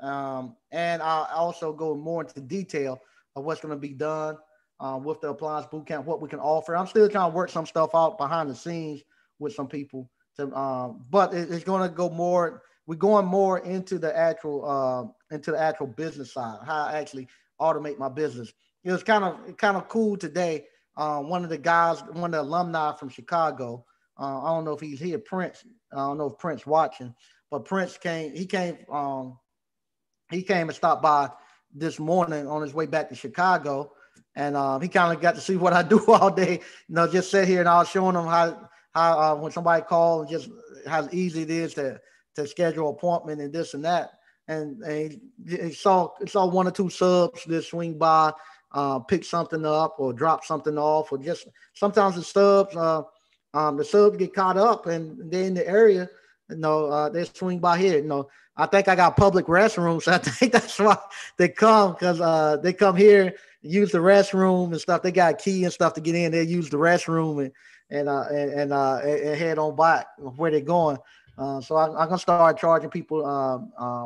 And I'll also go more into detail of what's going to be done with the appliance boot camp, what we can offer. I'm still trying to work some stuff out behind the scenes with some people, but it's going to go more. We're going more into the actual business side, how I actually automate my business. It was kind of cool today. One of the guys, one of the alumni from Chicago. I don't know if he's here, Prince. I don't know if Prince watching, but Prince came. He came and stopped by this morning on his way back to Chicago, and he kind of got to see what I do all day. Just sit here and I was showing him how when somebody calls, just how easy it is to schedule an appointment and this and that. And he saw one or two subs just swing by, pick something up or drop something off, or just sometimes the subs get caught up and they're in the area. They swing by here. I think I got public restrooms, so I think that's why they come, because they come here, use the restroom and stuff. They got a key and stuff to get in. They use the restroom and head on back where they're going. So I'm gonna start charging people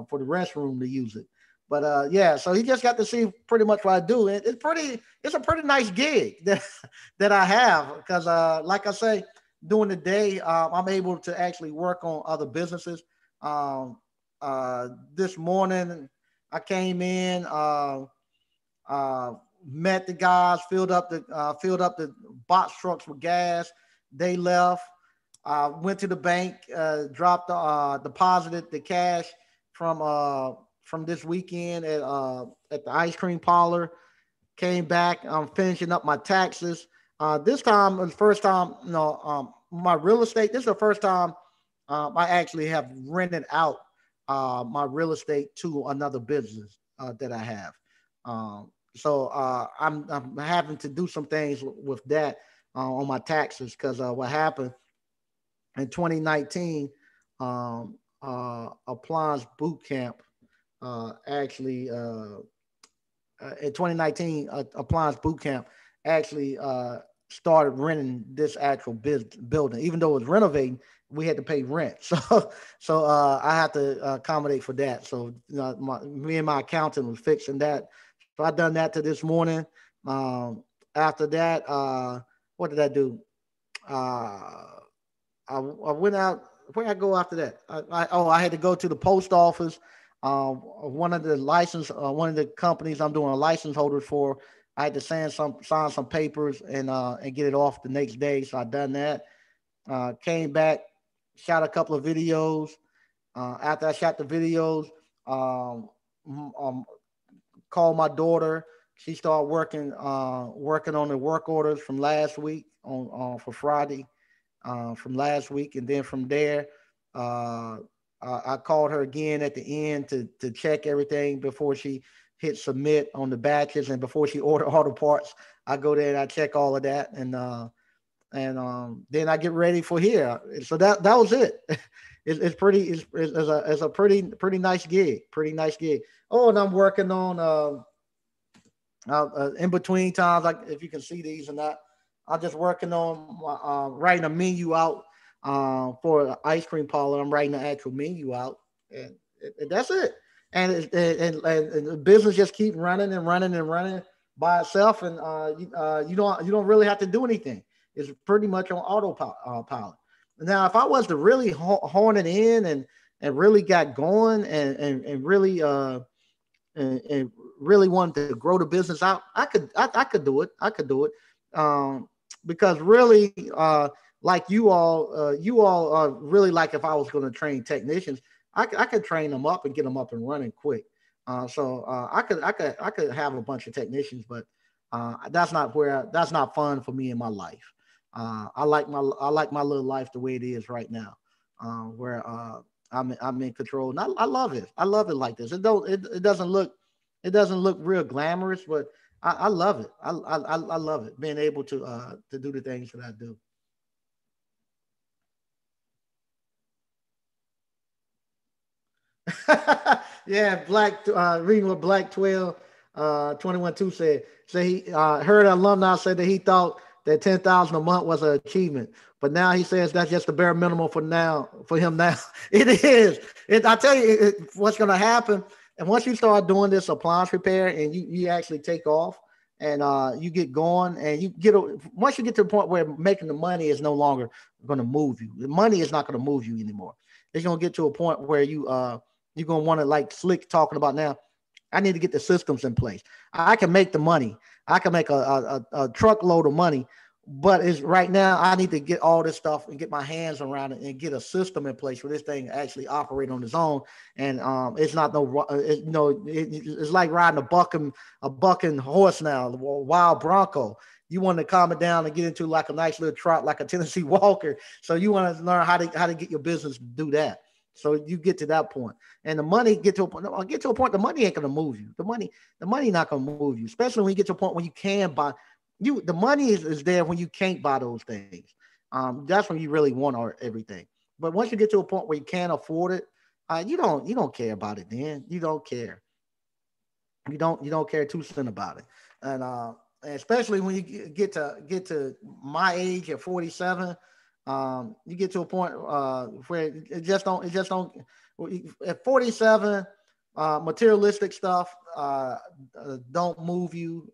for the restroom to use it. But yeah, so he just got to see pretty much what I do. It's a pretty nice gig that I have, because like I say, during the day, I'm able to actually work on other businesses. Um, this morning, I came in, uh, met the guys, filled up the box trucks with gas. They left. Went to the bank, dropped deposited the cash from from this weekend at the ice cream parlor. Came back. I'm finishing up my taxes. This time was the first time, my real estate. This is the first time I actually have rented out my real estate to another business that I have. So I'm having to do some things with that on my taxes, because what happened in 2019, Appliance Boot Camp actually in 2019, Appliance Boot Camp actually started renting this actual building. Even though it was renovating, we had to pay rent. So I had to accommodate for that. So me and my accountant was fixing that. So I done that to this morning. After that, what did I do? Uh, I went out. Where I go after that? I had to go to the post office. One of the companies I'm doing a license holder for. I had to sign some papers and get it off the next day. So I done that. Came back, shot a couple of videos. After I shot the videos, um, um, called my daughter. She started working on the work orders from last week on for Friday, from last week, and then from there, uh, I called her again at the end to check everything before she hit submit on the batches, and before she order all the parts. I go there and I check all of that, and then I get ready for here. So that was it. It's pretty. It's a pretty nice gig. Pretty nice gig. Oh, and I'm working on in between times, like if you can see these or not, I'm just working on writing a menu out for an ice cream parlor. I'm writing the actual menu out, and that's it. And the business just keep running and running and running by itself, and you don't really have to do anything. It's pretty much on autopilot. Now, if I was to really horn it in and really got going and really and really wanted to grow the business out, I could do it. I could do it. Um, because really, like you all really, like if I was going to train technicians, I could train them up and get them up and running quick. So I could have a bunch of technicians, but that's not fun for me in my life. I like my little life the way it is right now, where I'm in control, and I love it. I love it like this. It doesn't look real glamorous, but I love it. I love it being able to do the things that I do. Yeah, reading what Black 12 21 2 said. Say he heard an alumni say that he thought that 10,000 a month was an achievement, but now he says that's just the bare minimum for now for him now. It is. I tell you, what's going to happen, and once you start doing this appliance repair and you actually take off and you get going and once you get to the point where making the money is no longer going to move you, the money is not going to move you anymore. It's going to get to a point where you're gonna want to, like Slick talking about now. I need to get the systems in place. I can make the money. I can make a truckload of money, but it's right now I need to get all this stuff and get my hands around it and get a system in place where this thing actually operate on its own. And it's not it's like riding a bucking horse now, a wild bronco. You want to calm it down and get into like a nice little trot, like a Tennessee Walker. So you want to learn how to get your business to do that. So you get to that point, and the money get to a point. Get to a point. The money ain't gonna move you. The money not gonna move you. Especially when you get to a point when you can buy. The money is there when you can't buy those things. That's when you really want everything. But once you get to a point where you can't afford it, you don't care about it. Then you don't care. You don't care 2 cents about it. And especially when you get to my age at 47, you get to a point where it just don't at 47, materialistic stuff don't move you.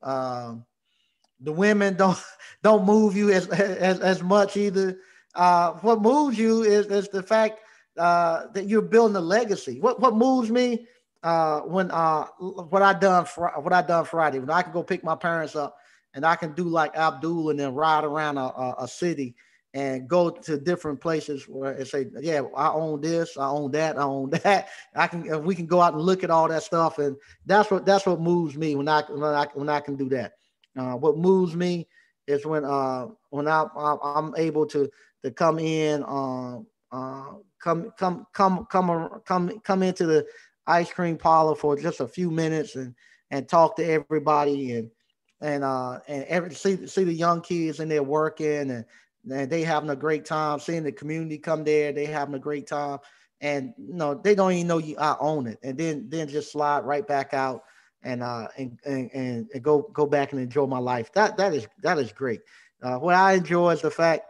The women don't move you as much either. What moves you is the fact that you're building a legacy. What moves me when what I done Friday, when I can go pick my parents up and I can do like Abdul and then ride around a city and go to different places where and say, yeah, I own this, I own that, I own that. We can go out and look at all that stuff, and that's what moves me when I can do that. What moves me is when I'm able to come in, come into the ice cream parlor for just a few minutes and talk to everybody and see the young kids in there working and they having a great time. Seeing the community come there, they having a great time, and they don't even know you. I own it, and then just slide right back out and go back and enjoy my life. That is great. What I enjoy is the fact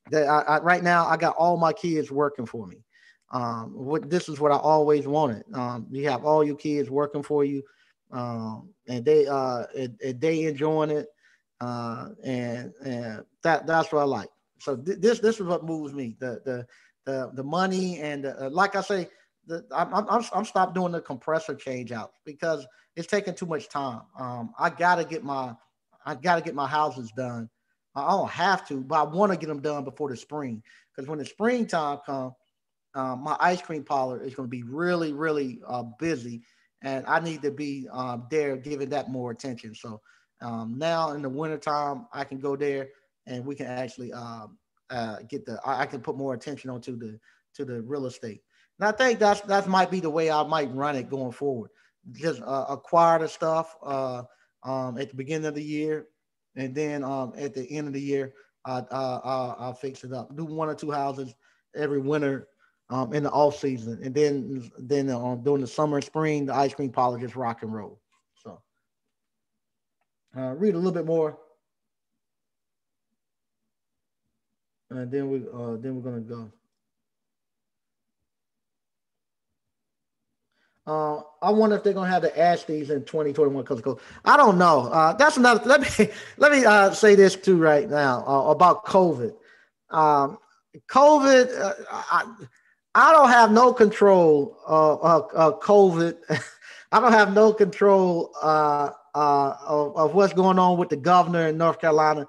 that right now I got all my kids working for me. This is what I always wanted. You have all your kids working for you, and they enjoying it, and that's what I like. So this is what moves me. The money and like I say, I'm stopped doing the compressor change outs because it's taking too much time. I gotta get my houses done. I don't have to, but I want to get them done before the spring because when the springtime comes, my ice cream parlor is going to be really, really busy, and I need to be there giving that more attention. So now in the wintertime, I can go there and we can actually I can put more attention onto the real estate. And I think that might be the way I might run it going forward. Just acquire the stuff at the beginning of the year, and then at the end of the year, I'll fix it up. Do one or two houses every winter in the off season, and then during the summer and spring, the ice cream parlor just rock and roll. So read a little bit more, and then we're gonna go. I wonder if they're gonna have the Ashley's in 2021 because I don't know. That's another. Let me say this too right now about COVID. Um, COVID. I don't have no control of COVID. I don't have no control of what's going on with the governor in North Carolina.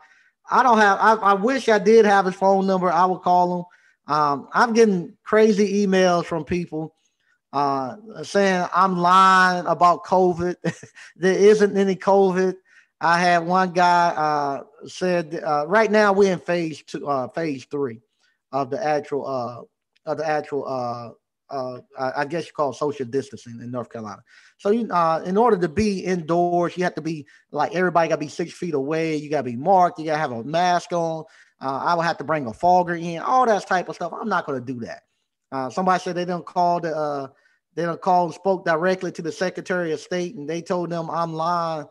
I don't have. I wish I did have his phone number. I would call him. I'm getting crazy emails from people saying I'm lying about COVID. There isn't any COVID. I had one guy said right now we're in phase 3 of the actual I guess you call it social distancing in North Carolina. So you, in order to be indoors, you have to be like everybody got to be 6 feet away. You got to be marked. You got to have a mask on. I would have to bring a fogger in. All that type of stuff. I'm not going to do that. Somebody said they don't call and spoke directly to the Secretary of State, and they told them I'm lying.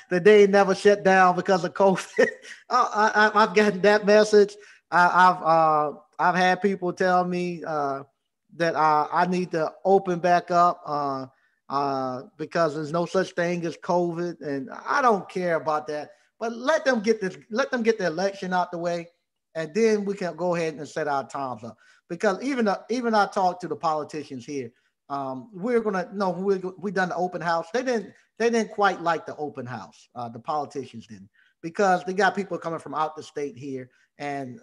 That they never shut down because of COVID. I've gotten that message. I've had people tell me that I need to open back up because there's no such thing as COVID, and I don't care about that. But let them get the election out the way, and then we can go ahead and set our times up. Because even I talked to the politicians here. We're gonna no, we done the open house. They didn't quite like the open house. The politicians didn't, because they got people coming from out the state here, and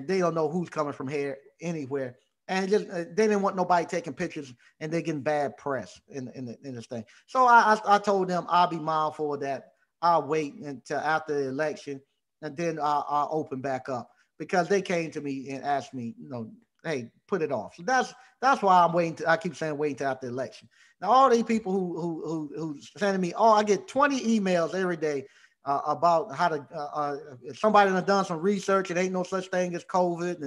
they don't know who's coming from here anywhere, and just they didn't want nobody taking pictures, and they getting bad press in this thing. So I told them I'll be mindful of that. I'll wait until after the election, and then I'll open back up, because they came to me and asked me, hey, put it off. So that's why I'm waiting. I keep saying wait until after the election. Now, all these people who sending me, I get 20 emails every day about how to. If somebody done done some research, it ain't no such thing as COVID,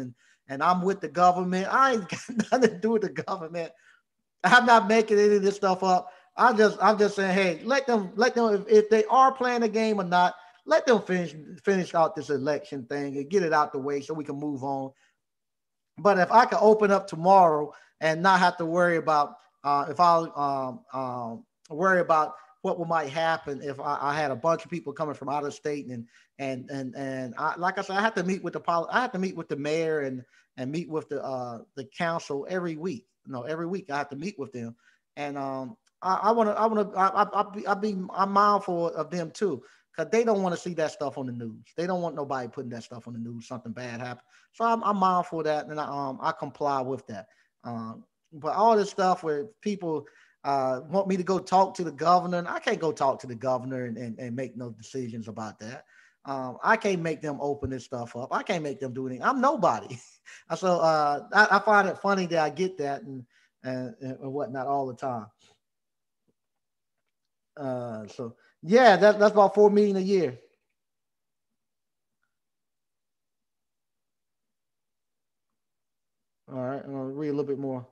and I'm with the government. I ain't got nothing to do with the government. I'm not making any of this stuff up. I'm just saying, hey, let them if they are playing a game or not, let them finish out this election thing and get it out the way so we can move on. But if I could open up tomorrow and not have to worry about if I'll worry about what might happen if I had a bunch of people coming from out of state, and I, like I said, I have to meet with the mayor and meet with the council every week. Every week I have to meet with them, and I'm mindful of them too, because they don't want to see that stuff on the news. They don't want nobody putting that stuff on the news. Something bad happened. So I'm mindful of that, and I comply with that. But all this stuff where people want me to go talk to the governor, and I can't go talk to the governor and make no decisions about that. I can't make them open this stuff up. I can't make them do anything. I'm nobody. So I find it funny that I get that and whatnot all the time. So yeah, that's about 4 million a year. All right, I'm gonna read a little bit more.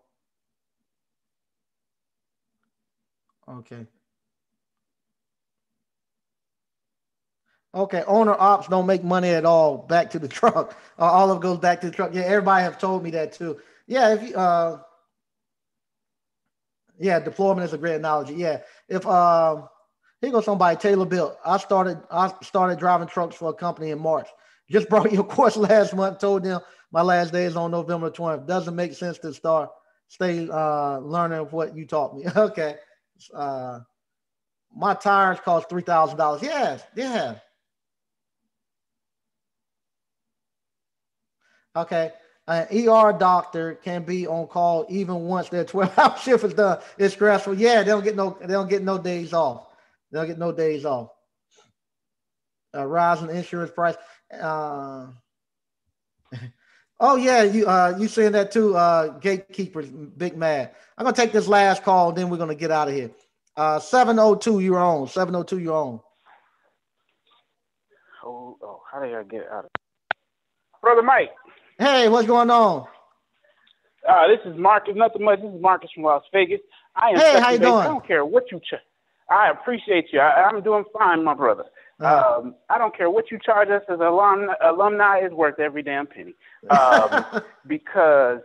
Okay. Okay, owner ops don't make money at all. Back to the truck. All of it goes back to the truck. Yeah, everybody have told me that too. Yeah, if you yeah, deployment is a great analogy. Yeah, if here goes somebody Taylor Bill. I started driving trucks for a company in March. Just brought your course last month. Told them my last day is on November 20th. Doesn't make sense to stay learning what you taught me. Okay, uh, my tires cost $3,000. Yes, yeah. Okay. An ER doctor can be on call even once their 12-hour shift is done. It's stressful. Yeah, they don't get no days off. They don't get no days off. Rising insurance price. Uh, oh yeah, you saying that too, gatekeepers, big mad. I'm gonna take this last call, then we're gonna get out of here. 702, you're on. 702, you're on. How did I get out of Brother Mike? Hey, what's going on? This is Marcus. Nothing much. This is Marcus from Las Vegas. I am Hey, how you second base. I doing? don't care what you charge. I appreciate you. I'm doing fine, my brother. I don't care what you charge us as alumni. Is worth every damn penny. Because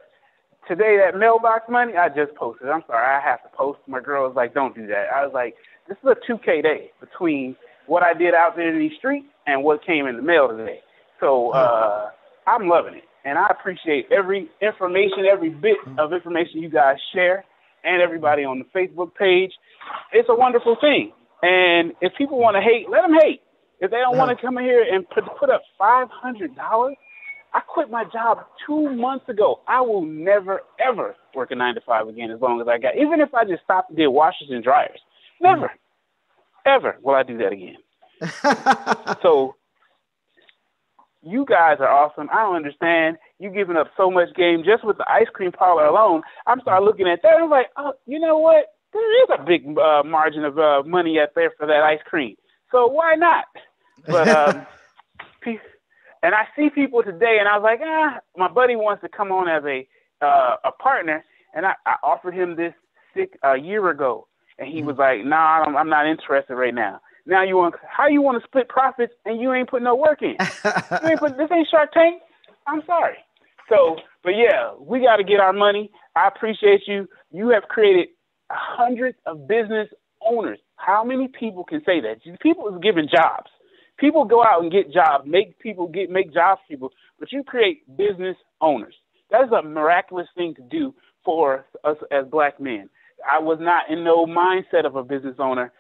today that mailbox money I just posted. I'm sorry, I have to post. My girl was like, "Don't do that." I was like, "This is a 2K day between what I did out there in these streets and what came in the mail today." So I'm loving it. And I appreciate every information, every bit of information you guys share, and everybody on the Facebook page. It's a wonderful thing. And if people want to hate, let them hate. If they don't want to come in here and put up $500, I quit my job 2 months ago. I will never, ever work a 9 to 5 again as long as I got, even if I just stopped and did washers and dryers. Never, ever will I do that again. So you guys are awesome. I don't understand. you giving up so much game just with the ice cream parlor alone. I'm starting looking at that. And I'm like, oh, you know what? There is a big margin of money out there for that ice cream. So why not? But and I see people today, and I was like, my buddy wants to come on as a partner, and I offered him this a year ago, and he was like, nah, I'm not interested right now. Now how you want to split profits and you ain't putting no work in? This ain't Shark Tank. I'm sorry. So, but yeah, we got to get our money. I appreciate you. You have created hundreds of business owners. How many people can say that? People is giving jobs. People go out and get jobs, make jobs for people, but you create business owners. That is a miraculous thing to do for us as Black men. I was not in no mindset of a business owner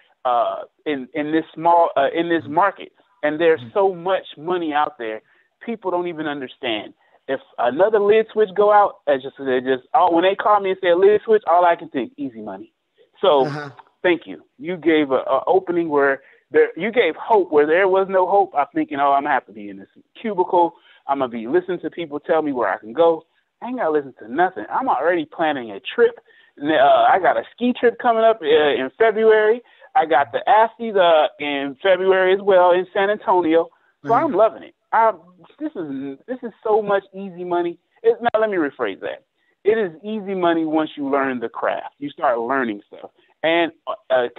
in this market, and there's so much money out there. People don't even understand. If another lid switch go out, when they call me and say a lid switch, all I can think easy money. So thank you. You gave an opening where you gave hope where there was no hope. I'm thinking, I'm gonna have to be in this cubicle. I'm gonna be listening to people tell me where I can go. I ain't gotta listen to nothing. I'm already planning a trip. I got a ski trip coming up in February. I got the Asties in February as well in San Antonio. So I'm loving it. This is so much easy money. Now let me rephrase that. It is easy money once you learn the craft. You start learning stuff. And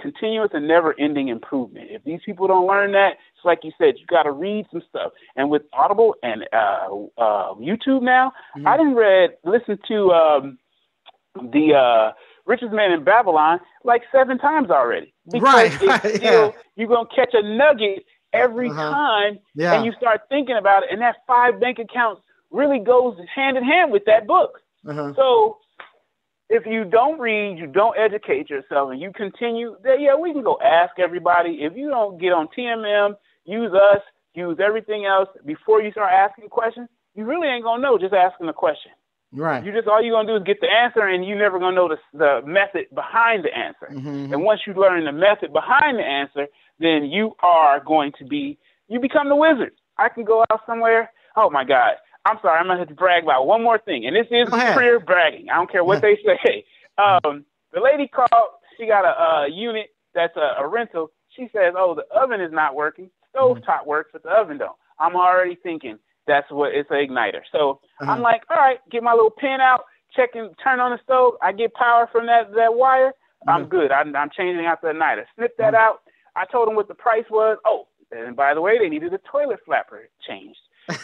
continuous and never-ending improvement. If these people don't learn that, it's like you said, you got to read some stuff. And with Audible and YouTube now, I listen to the Richest Man in Babylon like 7 times already. Because it's still, you're going to catch a nugget every time, and you start thinking about it, and that 5 bank accounts really goes hand in hand with that book. So if you don't read, you don't educate yourself, and you continue, we can go ask everybody. If you don't get on TMM, use us, use everything else before you start asking questions, you really ain't going to know just asking the question. Right. All you're going to do is get the answer, and you're never going to know the method behind the answer. And once you learn the method behind the answer, then you become the wizard. I can go out somewhere. Oh, my God. I'm sorry. I'm going to have to brag about one more thing. And this is career bragging. I don't care what they say. The lady called. She got a unit that's a rental. She says, the oven is not working. Stovetop works, but the oven don't. I'm already thinking it's an igniter. So I'm like, all right, get my little pin out, check and turn on the stove. I get power from that wire. I'm good. I'm changing out the igniter. Snip that out. I told them what the price was. Oh, and by the way, they needed a toilet flapper changed.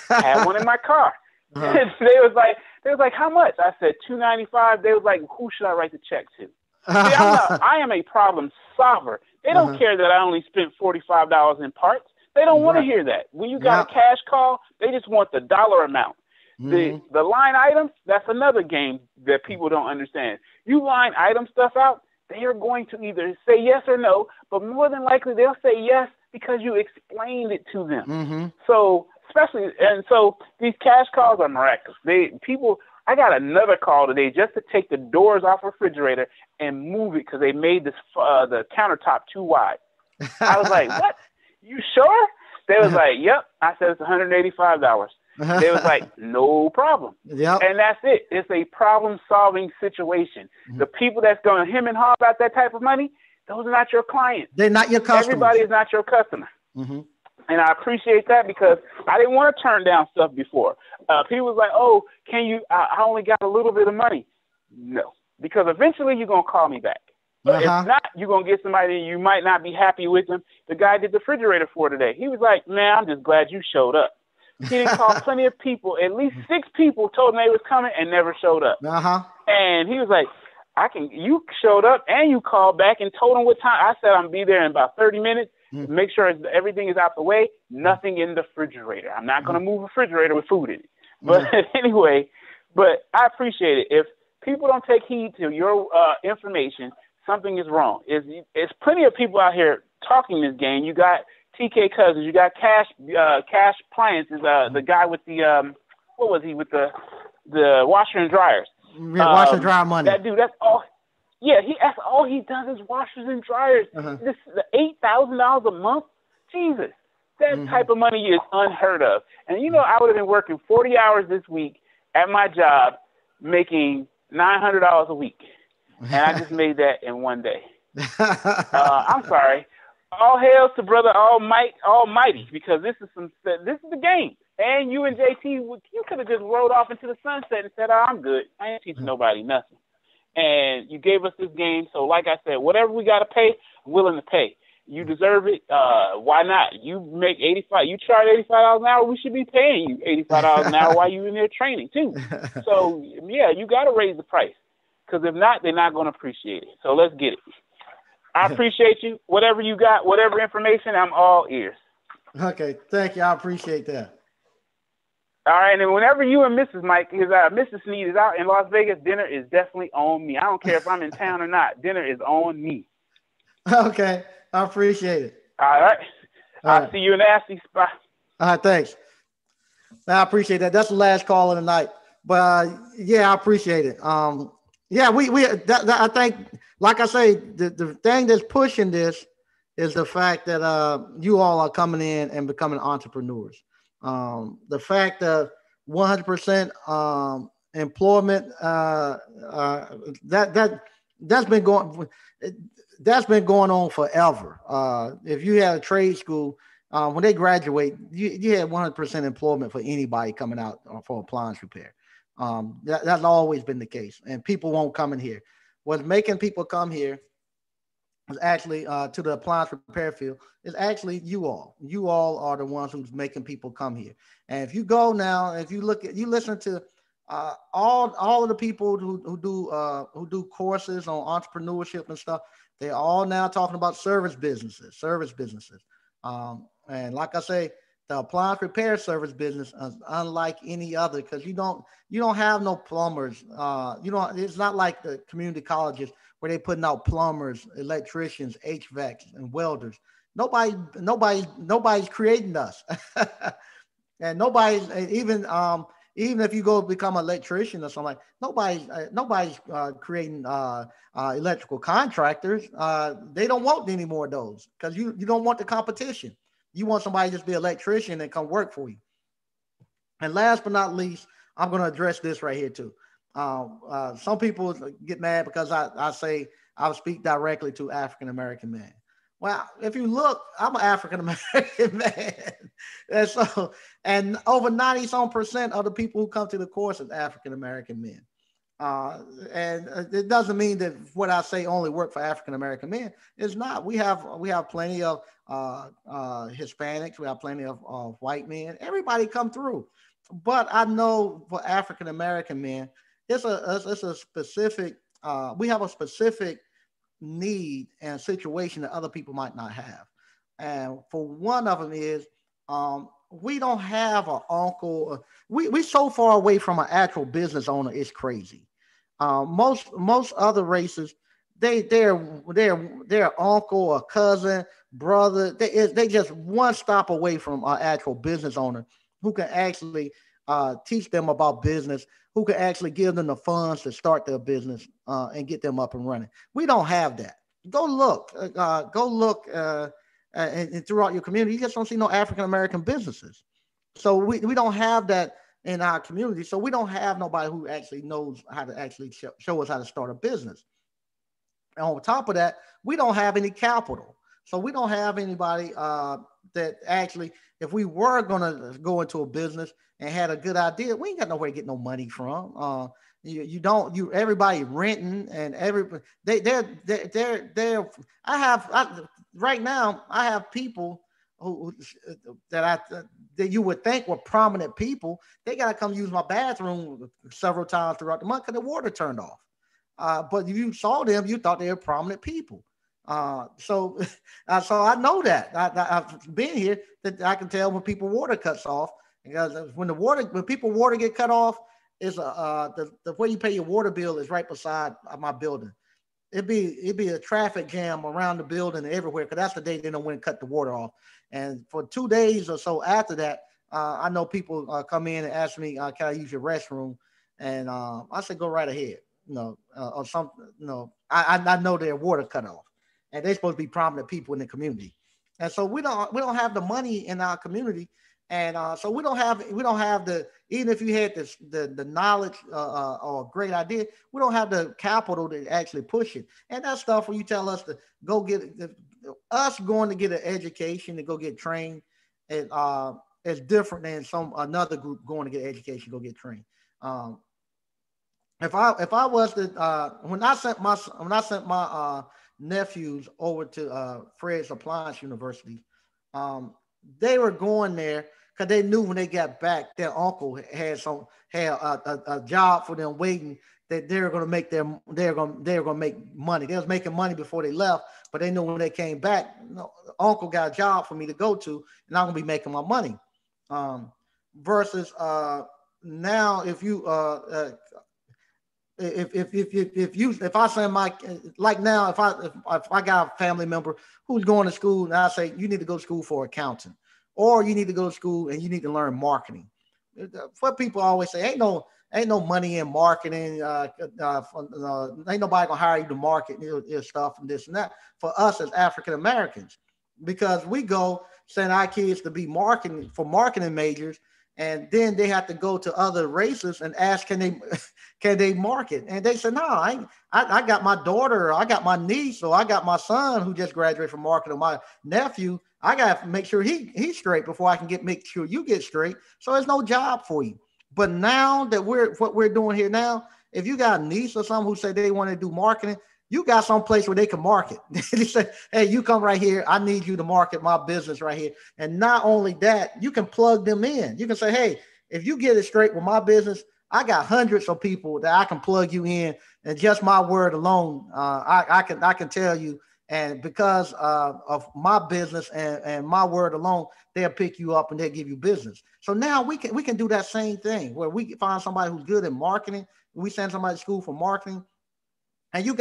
I had one in my car. They was like, how much? I said $295. They was like, who should I write the check to? See, I am a problem solver. They don't care that I only spent $45 in parts. They don't want to hear that. When you got a cash call, they just want the dollar amount. The line items, that's another game that people don't understand. You line item stuff out, they are going to either say yes or no, but more than likely they'll say yes because you explained it to them. So these cash calls are miraculous. I got another call today just to take the doors off a refrigerator and move it because they made the countertop too wide. I was like, what? You sure? They was like, yep. I said, it's $185. They was like, no problem. And that's it. It's a problem-solving situation. The people that's going to hem and haw about that type of money, those are not your clients. They're not your customers. Everybody is not your customer. And I appreciate that because I didn't want to turn down stuff before. People was like, oh, can you, I only got a little bit of money. No, because eventually you're going to call me back. But if not, you're going to get somebody you might not be happy with them. The guy did the refrigerator for today. He was like, man, I'm just glad you showed up. He didn't call plenty of people. At least 6 people told him they was coming and never showed up. And he was like, you showed up and you called back and told him what time. I said, I'm going to be there in about 30 minutes. Make sure everything is out the way. Nothing in the refrigerator. I'm not going to move a refrigerator with food in it. But anyway, I appreciate it. If people don't take heed to your information, something is wrong. It's plenty of people out here talking this game. You got TK Cousins. You got Cash Appliances. The guy with the what was he with the washer and dryers? Washer and dryer money. That dude. That's all. Yeah, that's all he does is washers and dryers. This $8,000 a month. Jesus, that type of money is unheard of. And I would have been working 40 hours this week at my job making $900 a week, and I just made that in one day. I'm sorry. All hail to brother Almighty, because this is the game. And you and JT, you could have just rolled off into the sunset and said, "Oh, I'm good. I ain't teaching nobody nothing." And you gave us this game, so like I said, whatever we got to pay, I'm willing to pay. You deserve it. Why not? You make 85. You charge $85 an hour. We should be paying you $85 an hour while you in there training too. So yeah, you got to raise the price, because if not, they're not going to appreciate it. So let's get it. I appreciate you. Whatever you got, whatever information, I'm all ears. Okay, thank you. I appreciate that. All right, and whenever you and Mrs. Mike, because Mrs. Sneed is out in Las Vegas, dinner is definitely on me. I don't care if I'm in town or not. Dinner is on me. Okay, I appreciate it. All right. I'll see you in the Ashley spot. All right, thanks. I appreciate that. That's the last call of the night. But yeah, I appreciate it. Yeah, I think, like I say, the thing that's pushing this is the fact that you all are coming in and becoming entrepreneurs. The fact that 100% employment that's been going on forever. If you had a trade school, when they graduate, you had 100% employment for anybody coming out for appliance repair. That's always been the case, and people won't come in here. What's making people come here is actually to the appliance repair field is actually you all. You all are the ones who's making people come here. And if you go now, if you listen to all of the people who do courses on entrepreneurship and stuff, they're all now talking about service businesses. And like I say, the appliance repair service business is unlike any other, because you don't have no plumbers. It's not like the community colleges where they putting out plumbers, electricians, HVACs, and welders. Nobody's creating us. And nobody's even if you go become an electrician or something, nobody's creating electrical contractors. They don't want any more of those, because you don't want the competition. You want somebody to just be an electrician and come work for you. And last but not least, I'm going to address this right here too. Some people get mad because I say I'll speak directly to African-American men. Well, if you look, I'm an African-American man. And over 90% of the people who come to the course is African-American men. And it doesn't mean that what I say only work for African-American men. It's not. We have plenty of Hispanics. We have plenty of white men. Everybody come through. But I know for African-American men, it's a specific, we have a specific need and situation that other people might not have. And for one of them is, we don't have an uncle. We so far away from an actual business owner. It's crazy. Most other races, their uncle or cousin, brother, they just one stop away from an actual business owner who can actually teach them about business, who can actually give them the funds to start their business and get them up and running. We don't have that. Go look and throughout your community. You just don't see no African-American businesses. So we don't have that in our community. So we don't have nobody who actually knows how to actually show us how to start a business. And on top of that, we don't have any capital. So we don't have anybody that actually, if we were going to go into a business and had a good idea, we ain't got nowhere to get no money from. Everybody renting, and right now I have people that you would think were prominent people. They got to come use my bathroom several times throughout the month because the water turned off. But if you saw them, you thought they were prominent people. So I know that I've been here, that I can tell when people water cuts off, because when people water get cut off, is the way you pay your water bill is right beside my building. It'd be a traffic jam around the building and everywhere, because that's the day they don't want to cut the water off. And for 2 days or so after that, I know people come in and ask me, can I use your restroom? And I said, go right ahead. Or something. I know their water cut off, and they're supposed to be prominent people in the community. And so we don't have the money in our community. And so we don't have the, even if you had the knowledge or a great idea, we don't have the capital to actually push it. And that stuff when you tell us to go get us going to get an education to go get trained, it is different than some another group going to get education, go get trained. Um, if I was to when I sent my nephews over to Fred's Appliance University, um, they were going there because they knew when they got back, their uncle had a job for them waiting. That they were going to make they were going to make money. They was making money before they left, but they knew when they came back, uncle got a job for me to go to, and I'm going to be making my money. Um, versus now, if I send my, like now, if I got a family member who's going to school and I say you need to go to school for accounting, or you need to go to school and you need to learn marketing. What people always say, ain't no money in marketing. Ain't nobody gonna hire you to market your stuff and this and that. For us as African Americans, because we go send our kids to be marketing majors, and then they have to go to other races and ask, can they market? And they said, no, I got my daughter, or I got my niece, or I got my son who just graduated from marketing, or my nephew. I got to make sure he's straight before I can make sure you get straight. So there's no job for you. But now that what we're doing here now, if you got a niece or someone who say they want to do marketing, you got some place where they can market. They say, hey, you come right here. I need you to market my business right here. And not only that, you can plug them in. You can say, hey, if you get it straight with my business, I got hundreds of people that I can plug you in. And just my word alone, I can tell you. And because of my business and my word alone, they'll pick you up and they'll give you business. So now we can do that same thing where we find somebody who's good at marketing. We send somebody to school for marketing. And we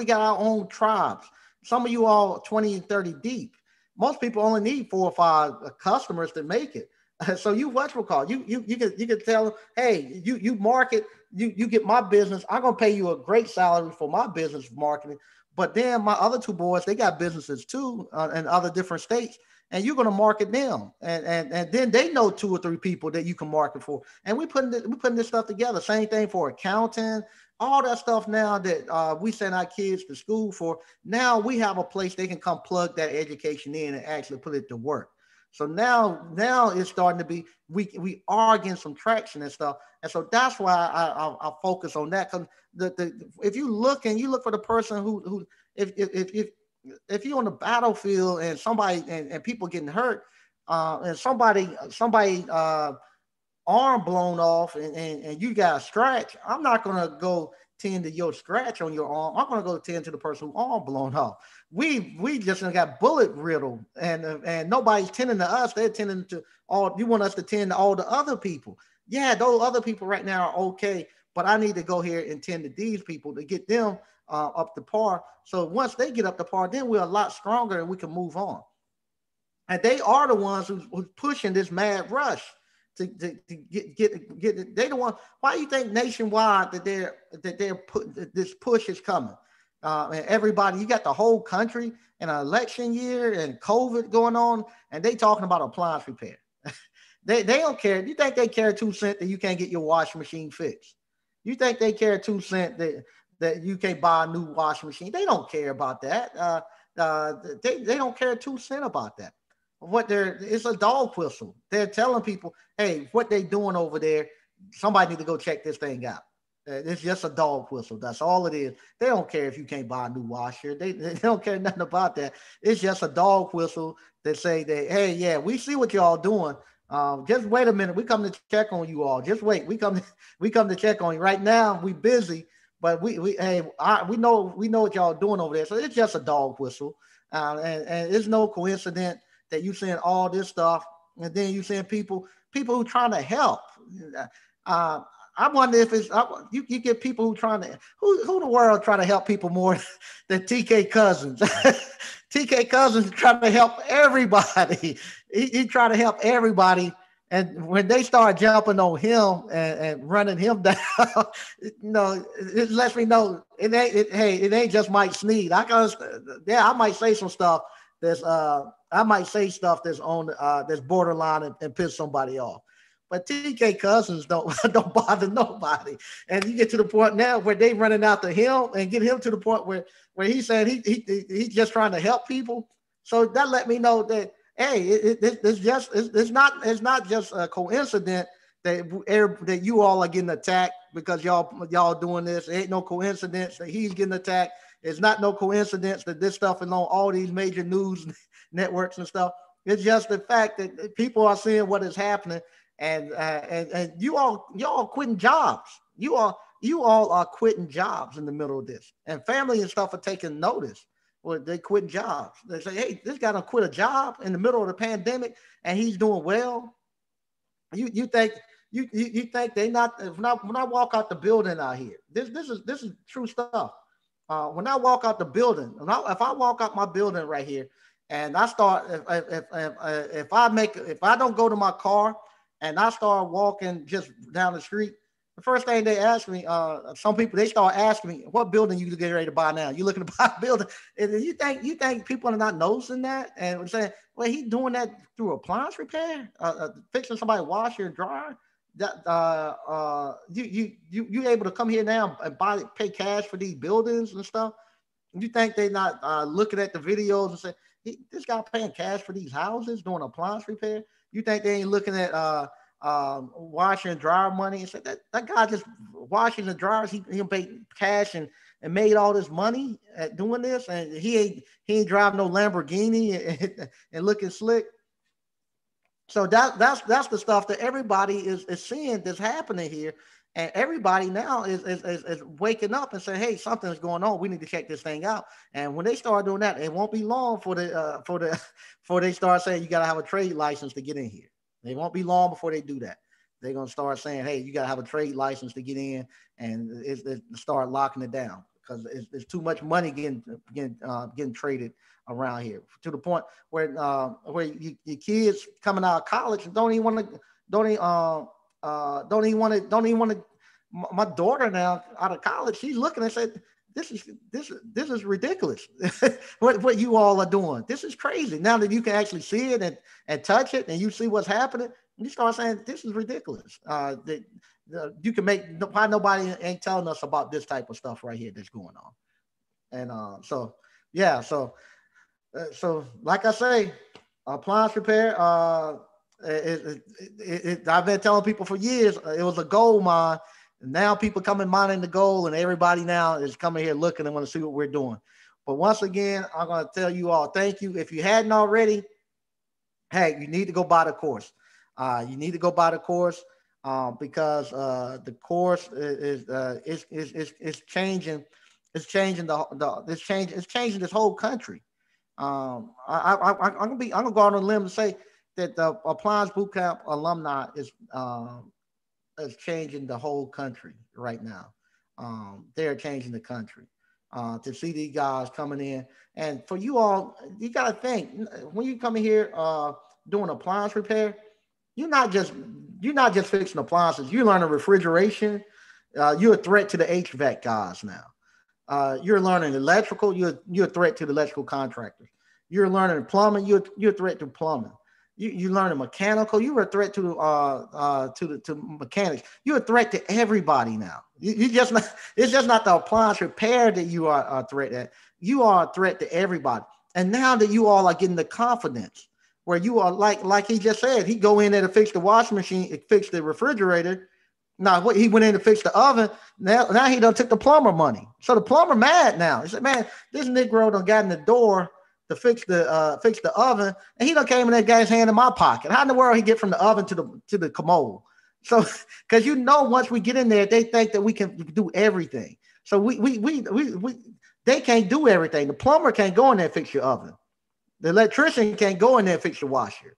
got our own tribes. Some of you all 20 and 30 deep. Most people only need 4 or 5 customers to make it. So you can tell them, hey, you market, you get my business. I'm gonna pay you a great salary for my business marketing. But then my other 2 boys, they got businesses too in other different states, and you're gonna market them, and then they know 2 or 3 people that you can market for. And we putting this stuff together. Same thing for accounting. All that stuff now that we send our kids to school for, now we have a place they can come plug that education in and actually put it to work. So now it's starting to be, we are getting some traction and stuff. And so that's why I focus on that. Because if you look for the person who if you're on the battlefield and somebody and people getting hurt, and somebody arm blown off and you got a scratch, I'm not going to go tend to your scratch on your arm. I'm going to go tend to the person who arm blown off. We just got bullet riddled, and nobody's tending to us. They're tending to all. You want us to tend to all the other people. Yeah, those other people right now are okay, but I need to go here and tend to these people to get them up to par. So once they get up to par, then we're a lot stronger and we can move on. And they are the ones who's pushing this mad rush to get. They the one. Why do you think nationwide that they're put this push is coming? And everybody, you got the whole country in an election year and COVID going on, and they talking about appliance repair. They don't care. You think they care 2 cents that you can't get your washing machine fixed? You think they care 2 cents that you can't buy a new washing machine? They don't care about that. They don't care 2 cents about that. It's a dog whistle. They're telling people, hey, what they doing over there, somebody need to go check this thing out. It's just a dog whistle. That's all it is. They don't care if you can't buy a new washer. They don't care nothing about that. It's just a dog whistle that say that, hey, yeah, we see what y'all doing. Just wait a minute. We come to check on you all. Just wait. We come to check on you. Right now, we busy, but we know what y'all doing over there. So it's just a dog whistle, and it's no coincidence that you saying all this stuff, and then you saying people who trying to help. I wonder if it's you get people who trying to who the world try to help people more than TK Cousins. TK Cousins trying to help everybody. He trying to help everybody, and when they start jumping on him and running him down, it lets me know it ain't just Mike Sneed. I might say some stuff there's I might say stuff that's on that's borderline and piss somebody off. But TK Cousins don't don't bother nobody. And you get to the point now where they running out to him and get him to the point where he's saying he's just trying to help people. So that let me know that hey, it's not just a coincidence that you all are getting attacked because y'all doing this. It ain't no coincidence that he's getting attacked. It's not no coincidence that this stuff is on all these major news networks and stuff. It's just the fact that people are seeing what is happening, and y'all quitting jobs. You all are quitting jobs in the middle of this, and family and stuff are taking notice. Well, they quit jobs. They say, "Hey, this guy done quit a job in the middle of the pandemic, and he's doing well." You think you think they not? When I walk out the building out here, this is true stuff. When I walk out the building, if I walk out my building right here, and I start if I don't go to my car and I start walking just down the street, the first thing they ask me, some people they start asking me, "What building you getting ready to buy now? You looking to buy a building?" And you think people are not noticing that and saying, "Well, he's doing that through appliance repair, fixing somebody's washer and dryer." That you able to come here now and pay cash for these buildings and stuff? You think they not looking at the videos and say, this guy paying cash for these houses doing appliance repair? You think they ain't looking at washing and dryer money and say that guy just washing the dryers, he paid cash and made all this money at doing this, and he ain't driving no Lamborghini and looking slick. So that's the stuff that everybody is seeing that's happening here, and everybody now is waking up and saying, "Hey, something's going on. We need to check this thing out." And when they start doing that, it won't be long for they start saying you got to have a trade license to get in here. They won't be long before they do that. They're gonna start saying, "Hey, you got to have a trade license to get in," and it start locking it down because it's too much money getting traded around here to the point where your kids coming out of college don't even want to. My daughter now out of college, she's looking and said, "This is ridiculous. what you all are doing. This is crazy." Now that you can actually see it and touch it and you see what's happening, you start saying this is ridiculous. You can make why nobody ain't telling us about this type of stuff right here that's going on, and so yeah, so like I say, appliance repair. I've been telling people for years it was a gold mine. And now people coming mining the gold, and everybody now is coming here looking and want to see what we're doing. But once again, I'm going to tell you all, thank you. If you hadn't already, hey, you need to go buy the course. You need to go buy the course because the course is changing. It's changing it's changing this whole country. I'm gonna go out on a limb and say that the Appliance Bootcamp alumni is changing the whole country right now. They're changing the country. To see these guys coming in, and for you all, you got to think when you come in here doing appliance repair, you're not just fixing appliances. You're learning refrigeration. You're a threat to the HVAC guys now. You're learning electrical. You're a threat to the electrical contractors. You're learning plumbing. You're a threat to plumbing. You learning mechanical. You're a threat to mechanics. You're a threat to everybody now. It's just not the appliance repair that you are a threat at. You are a threat to everybody. And now that you all are getting the confidence where you are like he just said, he go in there to fix the washing machine, fix the refrigerator. Now he went in to fix the oven. Now he done took the plumber money. So the plumber mad now. He said, "Man, this Negro done got in the door to fix the oven, and he done came in that guy's hand in my pocket. How in the world he get from the oven to the commode?" So, because once we get in there, they think that we can do everything. So they can't do everything. The plumber can't go in there and fix your oven. The electrician can't go in there and fix your washer.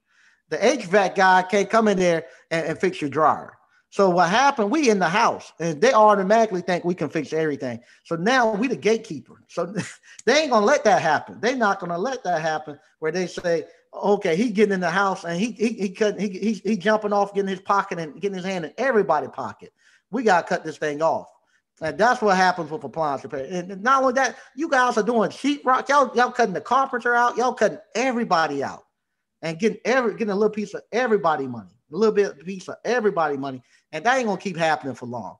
The HVAC guy can't come in there and fix your dryer. So what happened? We in the house, and they automatically think we can fix everything. So now we the gatekeeper. So they ain't gonna let that happen. They're not gonna let that happen. Where they say, "Okay, he getting in the house and he jumping off, getting his pocket and getting his hand in everybody's pocket. We gotta cut this thing off." And that's what happens with appliance repair. And not only that, you guys are doing sheetrock. Y'all cutting the carpenter out. Y'all cutting everybody out and getting a little piece of everybody money, a little bit piece of everybody money. And that ain't gonna keep happening for long.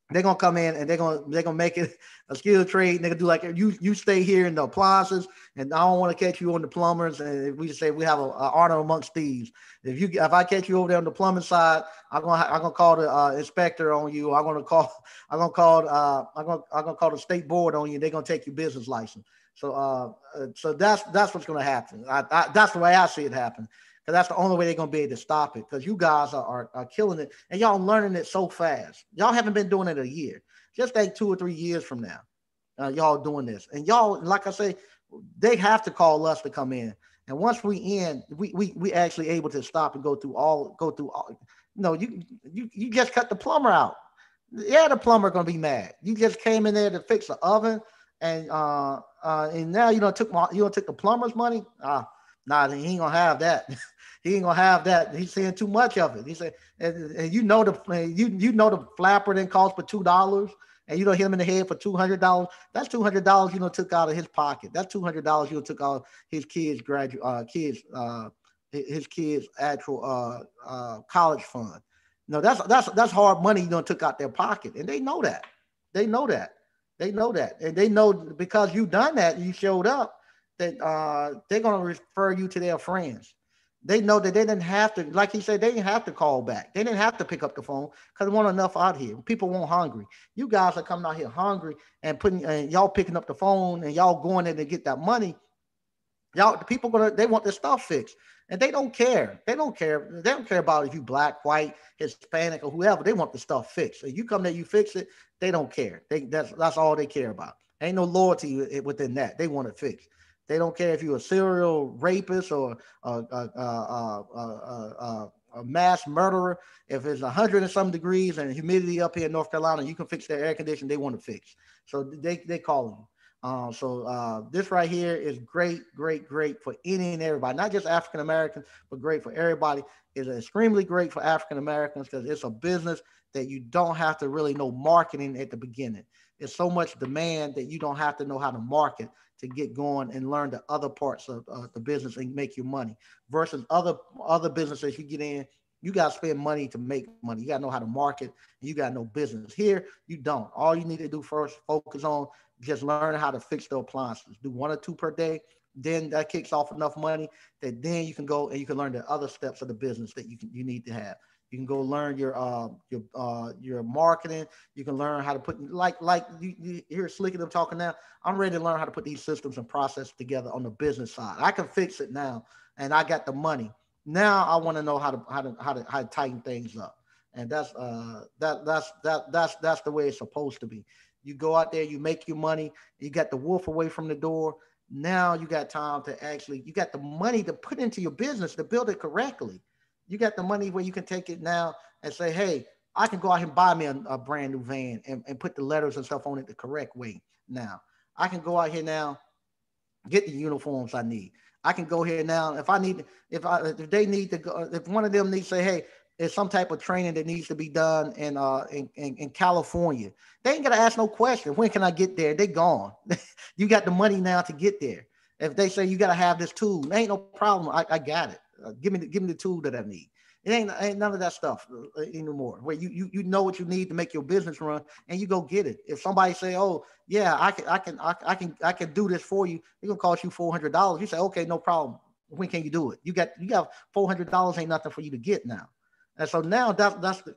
They're gonna come in and they're gonna make it a skilled trade. They're gonna do like you stay here in the appliances, and I don't want to catch you on the plumbers. And we just say we have a honor amongst thieves. If I catch you over there on the plumbing side, I'm gonna call the inspector on you. I'm gonna call the state board on you. They're gonna take your business license. So that's what's gonna happen. That's the way I see it happen. Because that's the only way they're going to be able to stop it. Because you guys are killing it. And y'all learning it so fast. Y'all haven't been doing it a year. Just like 2 or 3 years from now, y'all doing this. And y'all, like I say, they have to call us to come in. And once we in, we actually able to stop and go through all. You just cut the plumber out. Yeah, the plumber going to be mad. You just came in there to fix the oven. And now you don't took the plumber's money. Nah, he ain't gonna have that. He ain't gonna have that. He's seeing too much of it. He said, and you know the flapper then cost for $2, and you don't hit him in the head for $200. That's $200 took out of his pocket. That's $200 took out of his kids' his kids' actual college fund. No, that's hard money took out their pocket, and they know that. They know that. They know that, and they know because you done that. You showed up. That they're going to refer you to their friends. They know that they didn't have to, like he said, they didn't have to call back. They didn't have to pick up the phone because there weren't enough out here. People weren't hungry. You guys are coming out here hungry and y'all picking up the phone and y'all going in to get that money. Y'all, the people they want their stuff fixed, and they don't care. They don't care. They don't care about if you black, white, Hispanic, or whoever. They want the stuff fixed. So you come there, you fix it. They don't care. That's all they care about. Ain't no loyalty within that. They want it fixed. They don't care if you're a serial rapist or a mass murderer. If it's 100 and some degrees and humidity up here in North Carolina, you can fix their air conditioning. They want to fix. So they call them. This right here is great for any and everybody, not just African Americans, but great for everybody. It's extremely great for African Americans because it's a business that you don't have to really know marketing at the beginning. It's so much demand that you don't have to know how to market to get going and learn the other parts of the business and make your money versus other businesses you get in. You got to spend money to make money. You got to know how to market and you got to know business. Here, you don't. All you need to do first, focus on just learning how to fix the appliances. Do 1 or 2 per day. Then that kicks off enough money that then you can go and you can learn the other steps of the business that you need to have. You can go learn your marketing. You can learn how to put like you hear Slick and them talking now. I'm ready to learn how to put these systems and processes together on the business side. I can fix it now, and I got the money. Now I want to know how to tighten things up, and that's the way it's supposed to be. You go out there, you make your money. You got the wolf away from the door. Now you got time to you got the money to put into your business to build it correctly. You got the money where you can take it now and say, hey, I can go out and buy me a brand new van and put the letters and stuff on it the correct way. Now, I can go out here now, get the uniforms I need. I can go here now. If they need to go, if one of them needs to say, hey, there's some type of training that needs to be done in California, they ain't gonna ask no question. When can I get there? They gone. You got the money now to get there. If they say you got to have this tool, ain't no problem. I got it. Give me the tool that I need. It ain't none of that stuff anymore. Where you know what you need to make your business run, and you go get it. If somebody say, "Oh yeah, I can do this for you," it's gonna cost you $400. You say, "Okay, no problem. When can you do it?" You got $400. Ain't nothing for you to get now, and so now that's the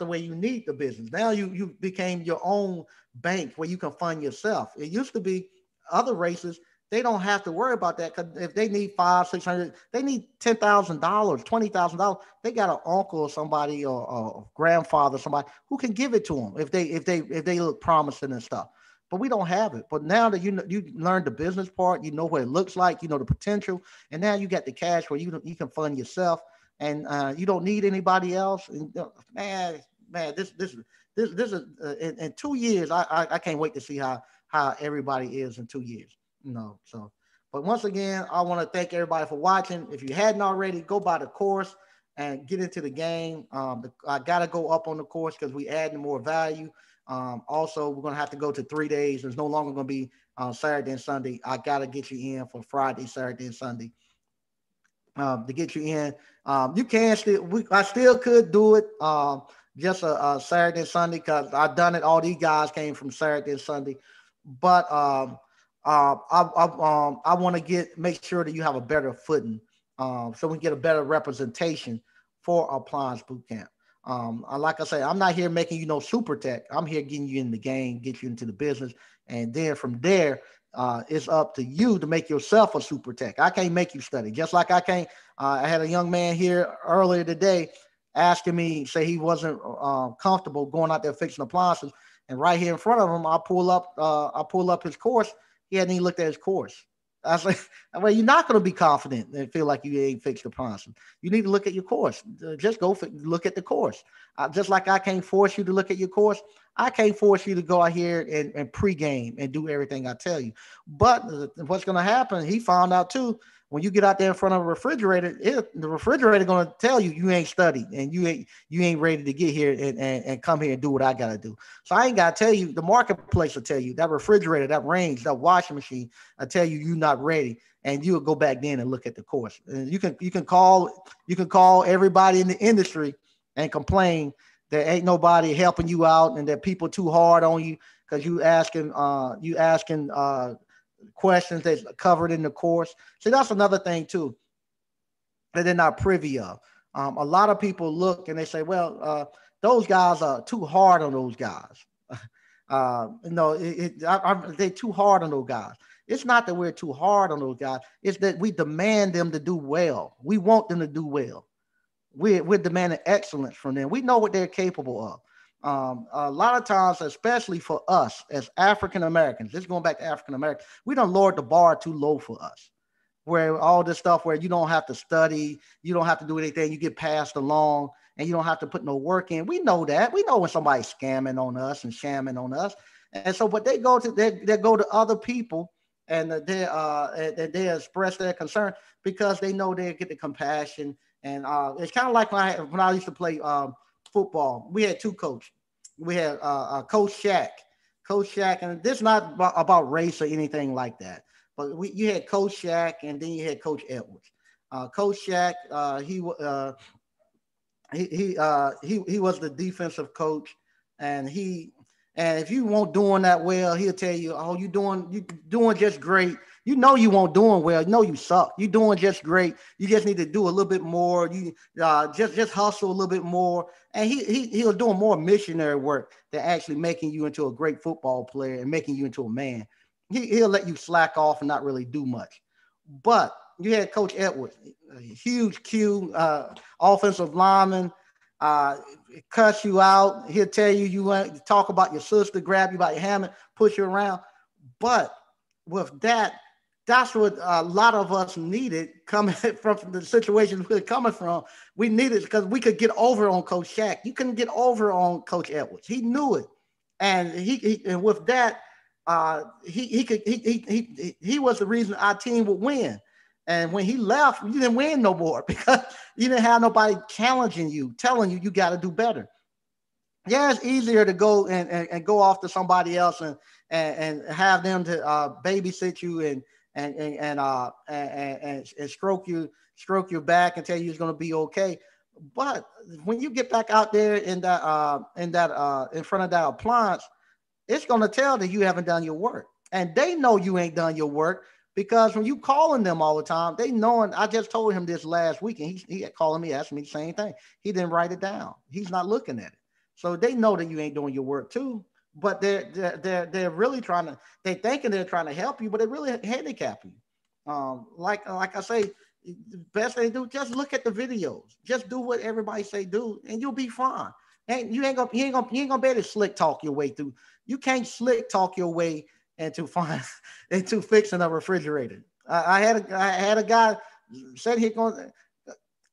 way you need the business. Now you became your own bank where you can fund yourself. It used to be other races. They don't have to worry about that because if they need $500, $600, they need $10,000, $20,000. They got an uncle or somebody or a grandfather, somebody who can give it to them if they look promising and stuff. But we don't have it. But now that you learned the business part, you know what it looks like, you know the potential, and now you got the cash where you can fund yourself, and you don't need anybody else. And man, this is in 2 years. I can't wait to see how everybody is in 2 years. But once again, I want to thank everybody for watching. If you hadn't already, go buy the course and get into the game. I got to go up on the course because we adding more value. Also, we're going to have to go to 3 days. There's no longer going to be Saturday and Sunday. I got to get you in for Friday, Saturday, and Sunday to get you in. You can still, I still could do it just a Saturday and Sunday because I've done it. All these guys came from Saturday and Sunday, but I want to make sure that you have a better footing, so we get a better representation for appliance boot camp. Like I say, I'm not here making you no super tech. I'm here getting you in the game, get you into the business, and then from there, it's up to you to make yourself a super tech. I can't make you study. Just like I can't. I had a young man here earlier today asking me, say he wasn't comfortable going out there fixing appliances, and right here in front of him, I pull up his course. He hadn't even looked at his course. I was like, well, you're not going to be confident and feel like you ain't fixed the appliances. You need to look at your course. Just look at the course. Just like I can't force you to look at your course, I can't force you to go out here and pregame and do everything I tell you. But what's going to happen, he found out too, when you get out there in front of a refrigerator, the refrigerator going to tell you you ain't studied and you ain't ready to get here and come here and do what I got to do. So I ain't got to tell you. The marketplace will tell you, that refrigerator, that range, that washing machine, I tell you you're not ready, and you'll go back then and look at the course. And you can call everybody in the industry and complain that ain't nobody helping you out and that people too hard on you because you asking questions that's covered in the course. See, that's another thing too that they're not privy of. A lot of people look and they say, well, those guys are too hard on those guys. They're too hard on those guys. It's not that we're too hard on those guys. It's that we demand them to do well. We want them to do well. We're demanding excellence from them. We know what they're capable of. A lot of times, especially for us as African Americans, just going back to African Americans, we don't lower the bar too low for us. Where all this stuff where you don't have to study, you don't have to do anything, you get passed along, and you don't have to put no work in. We know that. We know when somebody's scamming on us and shamming on us. And so, but they go to other people and they express their concern because they know they get the compassion. And it's kind of like when I used to play football. We had two coaches. We had Coach Shaq, and this is not about race or anything like that. But you had Coach Shaq, and then you had Coach Edwards. Coach Shaq, he was the defensive coach, and if you weren't doing that well, he'll tell you, "Oh, you doing just great. You know you won't doing well. You know you suck. You doing just great. You just need to do a little bit more. You just hustle a little bit more." And he'll do more missionary work than actually making you into a great football player and making you into a man. He'll let you slack off and not really do much. But you had Coach Edwards, a huge Q, offensive lineman, cuss you out. He'll tell you want to talk about your sister, grab you by your hand, push you around. But with that's what a lot of us needed coming from the situation we're coming from. We needed because we could get over on Coach Shaq. You couldn't get over on Coach Edwards. He knew it, and and with that, he was the reason our team would win. And when he left, you didn't win no more because you didn't have nobody challenging you, telling you got to do better. Yeah, it's easier to go and go off to somebody else and have them to babysit you and stroke your back and tell you it's going to be okay. But when you get back out there in front of that appliance, it's going to tell that you haven't done your work, and they know you ain't done your work. Because when you calling them all the time, they knowing. I just told him this last week, and he had calling me, asking me the same thing. He didn't write it down. He's not looking at it. So they know that you ain't doing your work too. But they're really trying to. They thinking they're trying to help you, but they really handicap you. Like I say, the best they do, just look at the videos. Just do what everybody say do, and you'll be fine. And you ain't gonna be able to slick talk your way through. You can't slick talk your way into fixing a refrigerator. I had a guy said he going.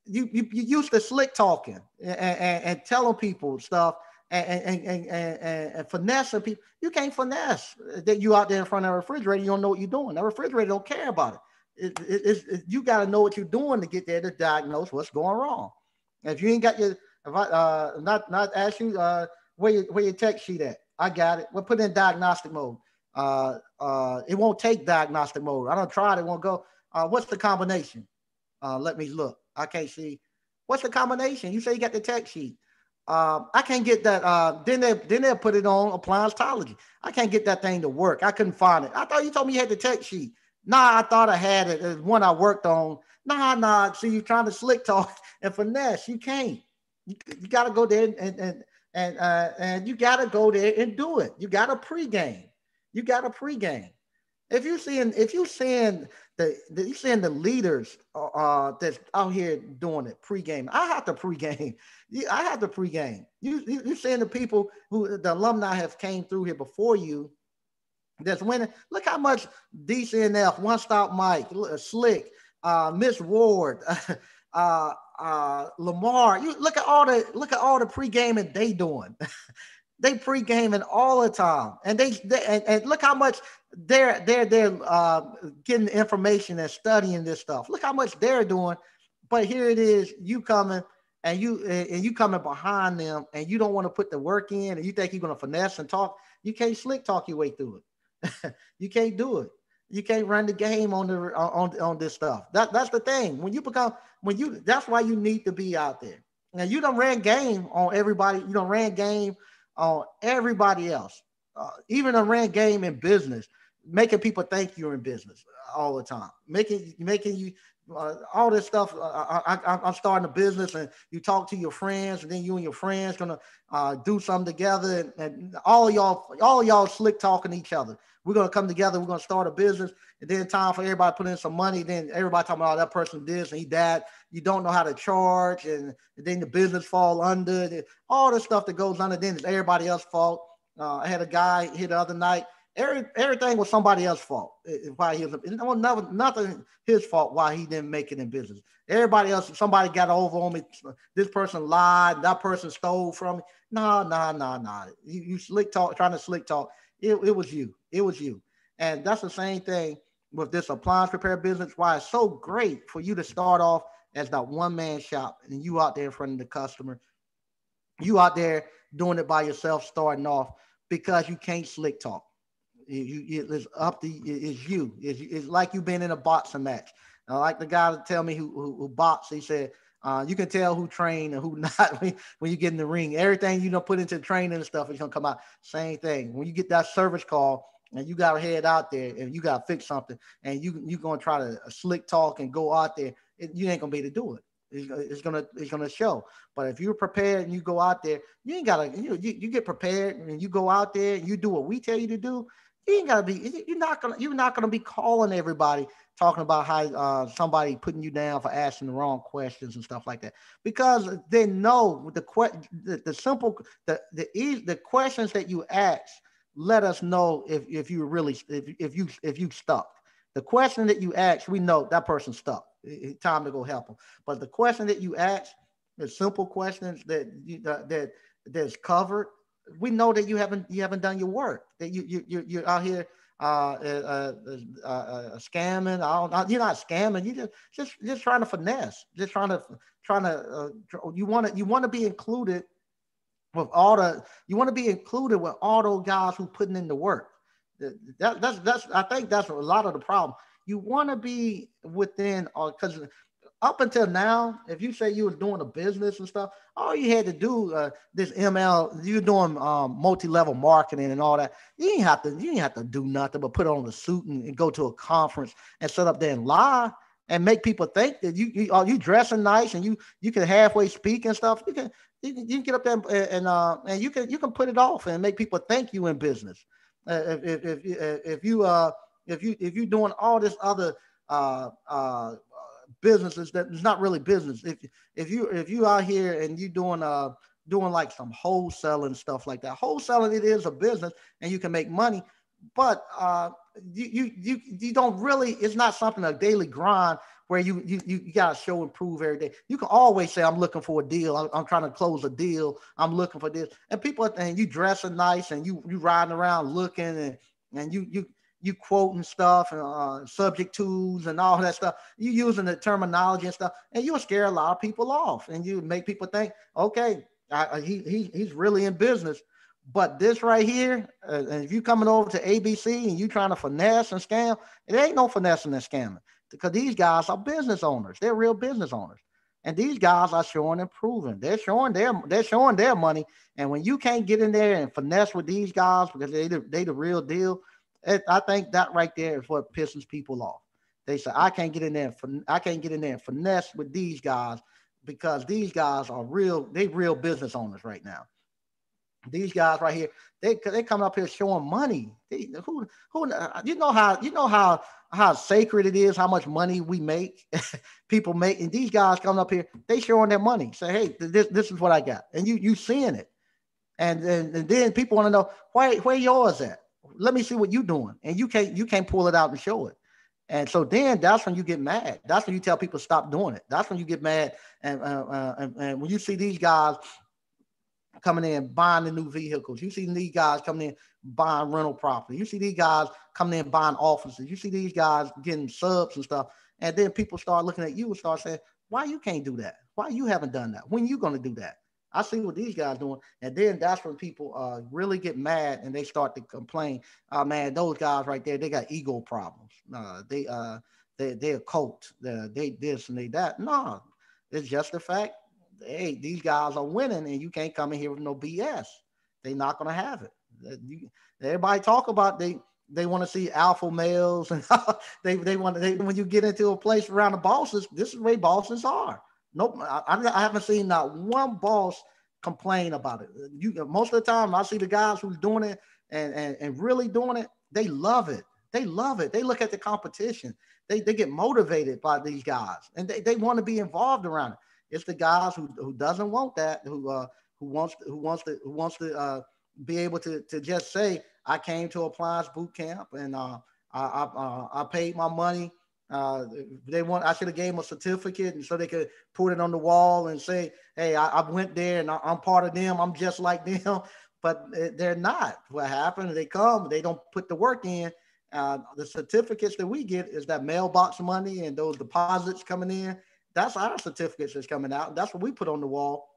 You used to slick talking and telling people stuff and finessing people. You can't finesse that you out there in front of a refrigerator. You don't know what you're doing. The refrigerator don't care about it. You got to know what you're doing to get there to diagnose what's going wrong. If you ain't got your, if I not ask you where your tech sheet at, I got it. We'll put it in diagnostic mode. It won't take diagnostic mode. I don't try it. It won't go. What's the combination? Let me look. I can't see. What's the combination? You say you got the tech sheet. I can't get that. Then they'll put it on appliancetology. I can't get that thing to work. I couldn't find it. I thought you told me you had the tech sheet. Nah, I thought I had it. It's one I worked on. Nah. See, you trying to slick talk and finesse. You can't. You got to go there and you got to go there and do it. You got a pregame. You got a pregame. If you seeing the leaders that's out here doing it pregame, I have to pregame. I have to pregame. You seeing the people who the alumni have came through here before you that's winning. Look how much DCNF, One Stop Mike, Slick, Miss Ward, Lamar. You look at all the pre-gaming they doing. They pre-gaming all the time, and and look how much they're getting information and studying this stuff. Look how much they're doing, but here it is, you coming and you coming behind them, and you don't want to put the work in, and you think you're gonna finesse and talk. You can't slick talk your way through it. You can't do it. You can't run the game on this stuff. That's the thing. That's why you need to be out there. Now you done ran game on everybody. You done ran game on everybody else. Even a ran game in business, making people think you're in business all the time, making you all this stuff. I'm starting a business, and you talk to your friends, and then you and your friends gonna do something together, and all y'all slick talking to each other. We're gonna come together. We're gonna start a business, and then time for everybody to put in some money. Then everybody talking about that person did this and he died. You don't know how to charge, and then the business fall under all the stuff that goes under. Then it's everybody else's fault. I had a guy here the other night. Everything was somebody else's fault. Why he was nothing his fault why he didn't make it in business. Everybody else, somebody got over on me. This person lied. That person stole from me. Nah. You slick talk, trying to slick talk. It was you. It was you. And that's the same thing with this appliance repair business. Why it's so great for you to start off as that one-man shop, and you out there in front of the customer. You out there doing it by yourself, starting off, because you can't slick talk. It's you. It's like you've been in a boxing match. Like the guy tell me who boxed, he said, you can tell who trained and who not when you get in the ring. Everything you don't put into training and stuff is gonna come out. Same thing. When you get that service call and you gotta head out there and you gotta fix something, and you gonna try to slick talk and go out there, you ain't gonna be able to do it. It's gonna show. But if you're prepared and you go out there, you ain't gotta. You get prepared and you go out there and you do what we tell you to do. You ain't gotta be. You're not gonna be calling everybody talking about how somebody putting you down for asking the wrong questions and stuff like that, because they know the simple the questions that you ask let us know if you really if you stuck. The question that you ask, we know that person's stuck. It's time to go help them. But the question that you ask, the simple questions that's covered, we know that you haven't done your work. That you're out here scamming. You're not scamming. You just trying to finesse. Just trying to you want to be included with all the you want to be included with all those guys who putting in the work. That's I think that's a lot of the problem. You want to be within, because up until now, if you say you was doing a business and stuff, all you had to do this you're doing multi-level marketing and all that. You didn't have to do nothing but put on a suit and go to a conference and sit up there and lie and make people think that you dressing nice and you can halfway speak and stuff. You can get up there and you can put it off and make people think you in business. If you're doing all this other businesses that is not really business. If you out here and you doing like some wholesaling stuff like that, wholesaling, it is a business and you can make money, but you don't really. It's not something a daily grind where you gotta show and prove every day. You can always say, I'm looking for a deal. I'm trying to close a deal. I'm looking for this. And people, and you dressing nice and you riding around looking and you quoting stuff and subject tos and all that stuff. You using the terminology and stuff, and you'll scare a lot of people off, and you make people think, okay, he's really in business. But this right here, and if you coming over to ABC and you trying to finesse and scam, it ain't no finessing and scamming because these guys are business owners. They're real business owners. And these guys are showing and proving. They're showing their money. And when you can't get in there and finesse with these guys because they the real deal, I think that right there is what pisses people off. They say I can't get in there and finesse with these guys because these guys are real business owners right now. These guys right here, they come up here showing money. You know how sacred it is, how much money we make, people make, and these guys coming up here, they showing their money. Say, hey, this is what I got, and you seeing it, and then people want to know where yours at. Let me see what you doing, and you can't pull it out and show it. And so then that's when you get mad. That's when you tell people stop doing it. That's when you get mad, and when you see these guys coming in buying the new vehicles. You see these guys coming in buying rental property. You see these guys coming in buying offices. You see these guys getting subs and stuff. And then people start looking at you and start saying, why you can't do that? Why you haven't done that? When you going to do that? I see what these guys doing. And then that's when people really get mad and they start to complain. Man, those guys right there, they got ego problems. They're a cult. They this and they that. No, it's just the fact, hey, these guys are winning and you can't come in here with no BS. They're not going to have it. Everybody talk about they want to see alpha males and they want when you get into a place around the bosses, this is where bosses are. Nope, I haven't seen not one boss complain about it. Most of the time I see the guys who's doing it and really doing it, they love it. They love it. They look at the competition. They get motivated by these guys and they want to be involved around it. It's the guys who doesn't want that, who wants to be able to just say, I came to Appliance Boot Camp and I paid my money. I should have gave them a certificate and so they could put it on the wall and say, hey, I went there and I'm part of them. I'm just like them, but they're not. What happened? They come, they don't put the work in. The certificates that we get is that mailbox money and those deposits coming in. That's our certificates that's coming out. That's what we put on the wall.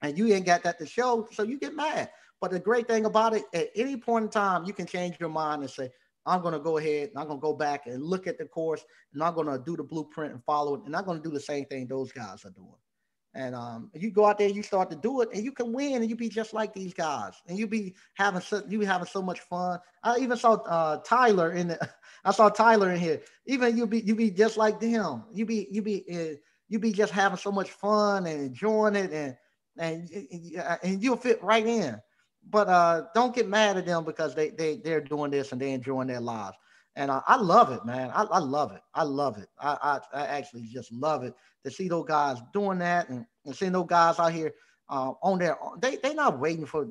And you ain't got that to show, so you get mad. But the great thing about it, at any point in time, you can change your mind and say, I'm going to go ahead and I'm going to go back and look at the course and I'm going to do the blueprint and follow it. And I'm going to do the same thing those guys are doing. And you go out there, you start to do it, and you can win, and you be just like these guys, and you be having so much fun. I even saw Tyler in the, I saw Tyler in here. Even you be just like them. You be just having so much fun and enjoying it, and you'll fit right in. But don't get mad at them because they're doing this and they're enjoying their lives. And I love it, man. I love it. I love it. I actually just love it to see those guys doing that and seeing those guys out here on their own. They not waiting for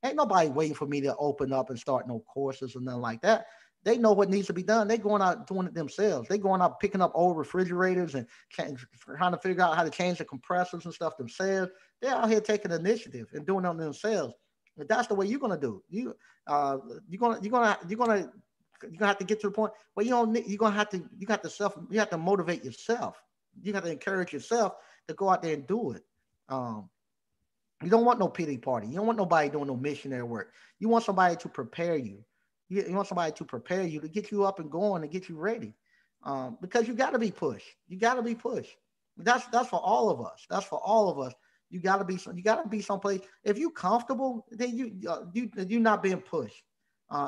ain't nobody waiting for me to open up and start no courses or nothing like that. They know what needs to be done. They going out doing it themselves. They going out picking up old refrigerators and trying to figure out how to change the compressors and stuff themselves. They're out here taking initiative and doing it themselves. But that's the way you're gonna do. You're gonna have to get to the point where you have to motivate yourself. You got to encourage yourself to go out there and do it. You don't want no pity party. You don't want nobody doing no missionary work. You want somebody to prepare you. You want somebody to prepare you to get you up and going and get you ready. Because you got to be pushed. You got to be pushed. That's for all of us. That's for all of us. You got to be someplace. If you're comfortable, then you're not being pushed.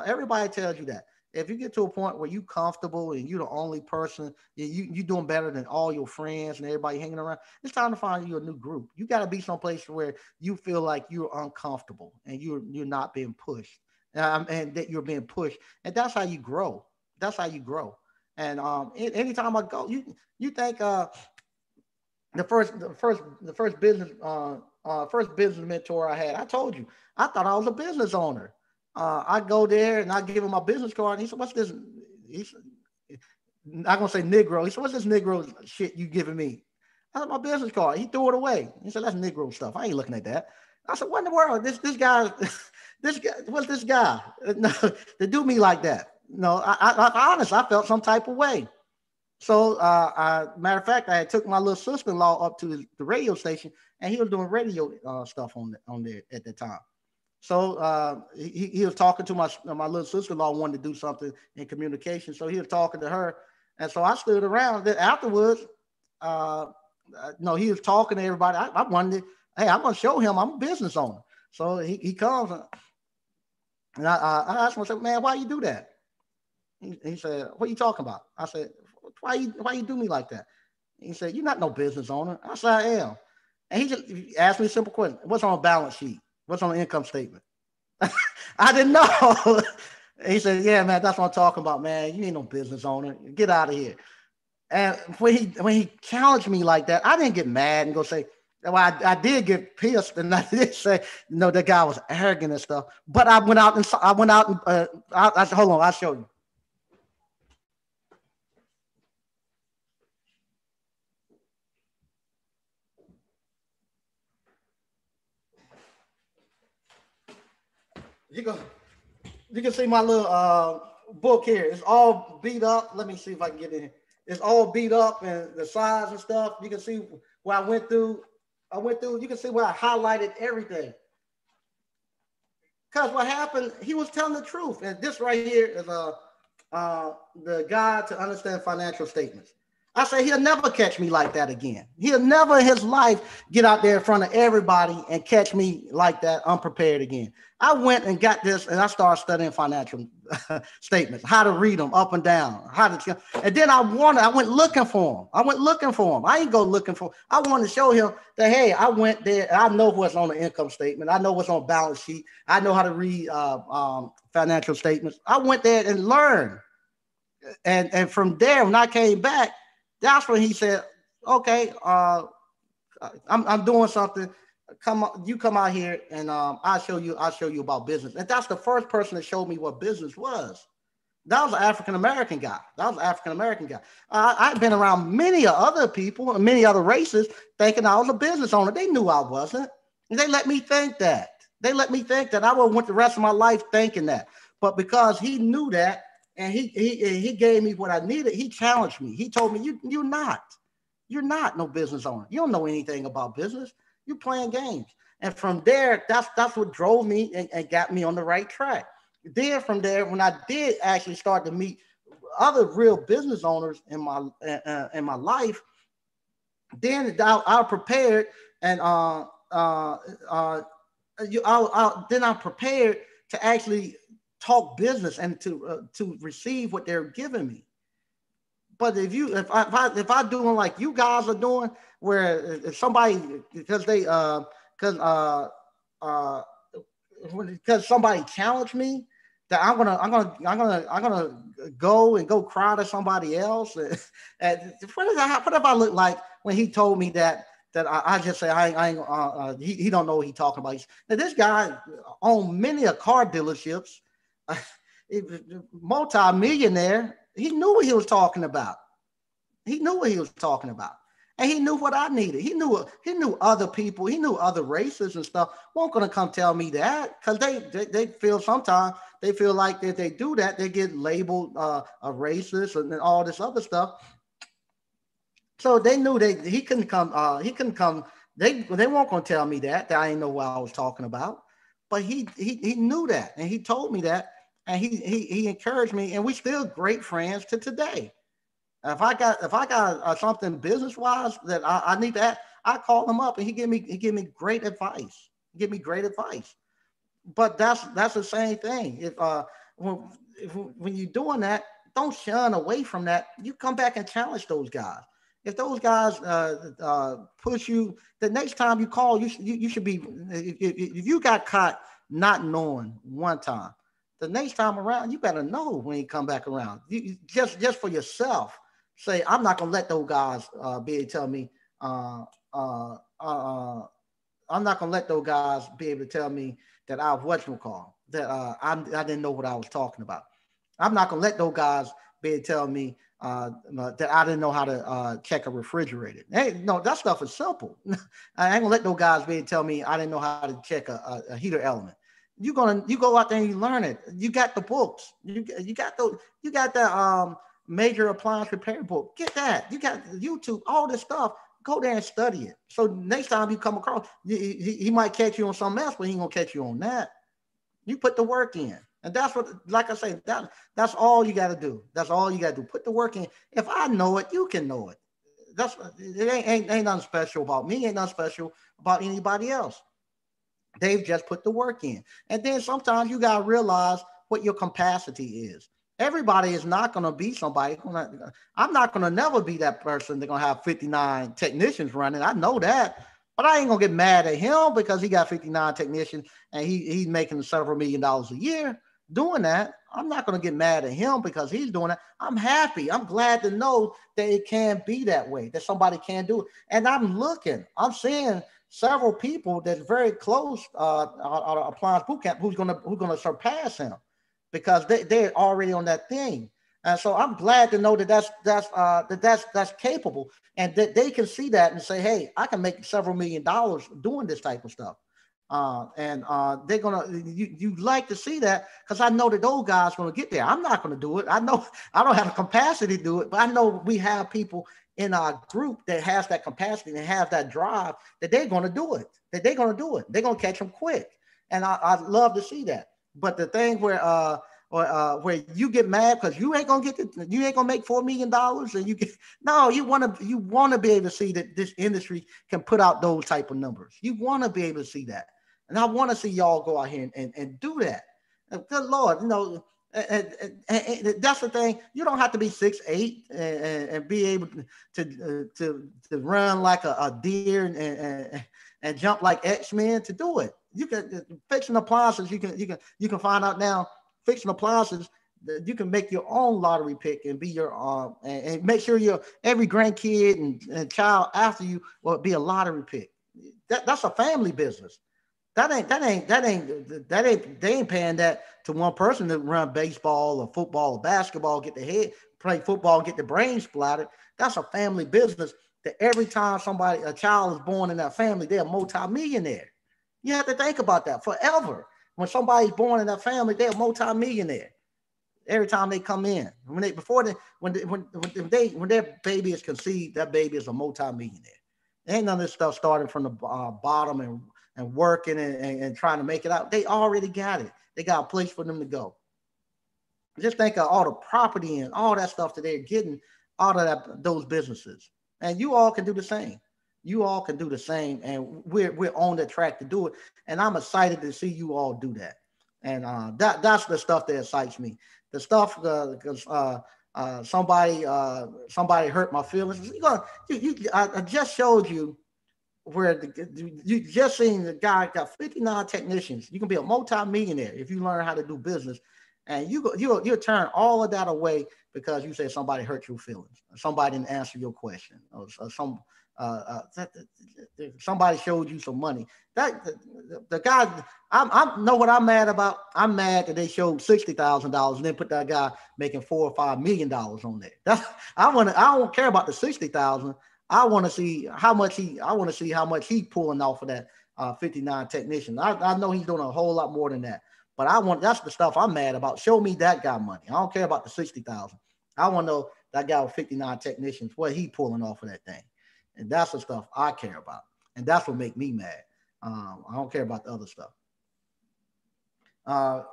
Everybody tells you that. If you get to a point where you comfortable and you're the only person, you doing better than all your friends and everybody hanging around, it's time to find you a new group. You got to be someplace where you feel like you're uncomfortable and you're not being pushed, and that you're being pushed, and that's how you grow. That's how you grow. And anytime I go, you think the first business mentor I had, I told you, I thought I was a business owner. I go there and I give him my business card. And he said, "What's this?" He's not gonna say Negro. He said, "What's this Negro shit you giving me?" I said, "My business card." He threw it away. He said, "That's Negro stuff. I ain't looking at that." I said, "What in the world? This guy, this guy, what's this guy to do me like that?" no, honest, I felt some type of way. So, matter of fact, I took my little sister-in-law up to the radio station, and he was doing radio stuff on there at the time. So he was talking to my little sister-in-law, wanted to do something in communication. So he was talking to her, and so I stood around. Then afterwards, uh, no, he was talking to everybody. I wanted, hey, I'm gonna show him I'm a business owner. So he comes, and I asked him, I said, man, why you do that? He said, what are you talking about? I said, why you do me like that? He said, you're not no business owner. I said, I am. And he asked me a simple question. What's on a balance sheet? What's on the income statement? I didn't know. He said, yeah, man, that's what I'm talking about, man. You ain't no business owner. Get out of here. And when he challenged me like that, I didn't get mad and go say, well, I did get pissed, and I did say, no, that guy was arrogant and stuff. But I went out and I said, hold on, I'll show you. You go. You can see my little book here. It's all beat up. Let me see if I can get in here. It's all beat up and the size and stuff. You can see where I went through. You can see where I highlighted everything. Because what happened, he was telling the truth. And this right here is the guide to understand financial statements. I say he'll never catch me like that again. He'll never in his life get out there in front of everybody and catch me like that unprepared again. I went and got this, and I started studying financial statements, how to read them up and down, and then I went looking for him. I ain't go looking for him. I wanted to show him that, hey, I went there, and I know what's on the income statement. I know what's on balance sheet. I know how to read financial statements. I went there and learned. And from there, when I came back, that's when he said, okay, I'm doing something. You come out here and I'll show you about business. And that's the first person that showed me what business was. That was an African-American guy. I've been around many other people and many other races thinking I was a business owner. They knew I wasn't. And they let me think that. I would went the rest of my life thinking that. But because he knew that, and he gave me what I needed, he challenged me. He told me, you're not no business owner. You don't know anything about business. You're playing games. And from there, that's what drove me and got me on the right track. Then from there, when I did actually start to meet other real business owners in my life, then I prepared and then I'm prepared to actually talk business and to receive what they're giving me. But if I doing like you guys are doing, where if somebody because somebody challenged me, that I'm gonna go cry to somebody else. And what if I look like when he told me that I just say I ain't he don't know what he's talking about. Now this guy owned many a car dealerships, multi-millionaire. He knew what he was talking about. And he knew what I needed. He knew other people. He knew other races and stuff weren't going to come tell me that, because they feel sometimes they feel like that they do that, they get labeled a racist and all this other stuff. So they knew he couldn't come. They weren't going to tell me that I didn't know what I was talking about. But he knew that, and he told me that, and he encouraged me, and we still great friends to today. If I got something business wise that I need to add, I call him up and he give me great advice. But that's the same thing. When you're doing that, don't shun away from that. You come back and challenge those guys. If those guys push you, the next time you call, you should be. If you got caught not knowing one time, the next time around, you better know when you come back around. You just for yourself. Say, I'm not gonna let those guys be able to tell me. I'm not gonna let those guys be able to tell me that I didn't know what I was talking about. I'm not gonna let those guys be able to tell me that I didn't know how to check a refrigerator. Hey, no, that stuff is simple. I ain't gonna let those guys be able to tell me I didn't know how to check a heater element. You go out there and you learn it. You got the books. You got the major appliance repair book. Get that. You got YouTube, all this stuff. Go there and study it. So next time you come across, he might catch you on something else, but he ain't gonna catch you on that. You put the work in. And that's what, like I say, that's all you got to do. That's all you got to do. Put the work in. If I know it, you can know it. It ain't nothing special about me. Ain't nothing special about anybody else. They've just put the work in. And then sometimes you got to realize what your capacity is. Everybody is not going to be somebody. I'm not going to never be that person that's going to have 59 technicians running. I know that. But I ain't going to get mad at him because he got 59 technicians and he's making several $1 million a year doing that. I'm not going to get mad at him because he's doing it. I'm happy. I'm glad to know that it can be that way, that somebody can do it. And I'm seeing several people that's very close on Appliance Bootcamp who's gonna surpass him because they're already on that thing. And so I'm glad to know that that's capable and that they can see that and say, hey, I can make several $1 million doing this type of stuff. They're you like to see that because I know that those guys are gonna get there. I'm not gonna do it. I know I don't have the capacity to do it, but I know we have people in our group that has that capacity and has that drive that they're gonna do it. They're gonna catch them quick, and I love to see that. But the thing where you get mad because you ain't gonna make $4 million, and you want to be able to see that this industry can put out those type of numbers. You want to be able to see that. And I want to see y'all go out here and do that. And good Lord, and that's the thing. You don't have to be 6'8" and be able to run like a deer and jump like X-Men to do it. You can fixing appliances. You can find out now. Fixing appliances, you can make your own lottery pick and be your and make sure your every grandkid and child after you will be a lottery pick. That's a family business. They ain't paying that to one person to run baseball or football or basketball, get the head, play football, get the brain splattered. That's a family business that every time a child is born in that family, they're a multimillionaire. You have to think about that forever. When somebody's born in that family, they're a multimillionaire. Every time they come in, when their baby is conceived, that baby is a multimillionaire. Ain't none of this stuff starting from the bottom and working and trying to make it out. They already got it. They got a place for them to go. Just think of all the property and all that stuff that they're getting out of those businesses. And you all can do the same. You all can do the same. And we're on the track to do it. And I'm excited to see you all do that. And that's the stuff that excites me. The stuff because somebody hurt my feelings. I just showed you where you just seen the guy got 59 technicians. You can be a multi-millionaire if you learn how to do business, and you'll turn all of that away because you say somebody hurt your feelings, somebody didn't answer your question, or somebody showed you some money. The guy, I know what I'm mad about. I'm mad that they showed $60,000 and then put that guy making $4 or $5 million on there. I don't care about the 60,000. I want to see how much he pulling off of that 59 technician. I know he's doing a whole lot more than that, but that's the stuff I'm mad about. Show me that guy money. I don't care about the 60,000. I want to know that guy with 59 technicians, what he pulling off of that thing. And that's the stuff I care about. And that's what make me mad. I don't care about the other stuff.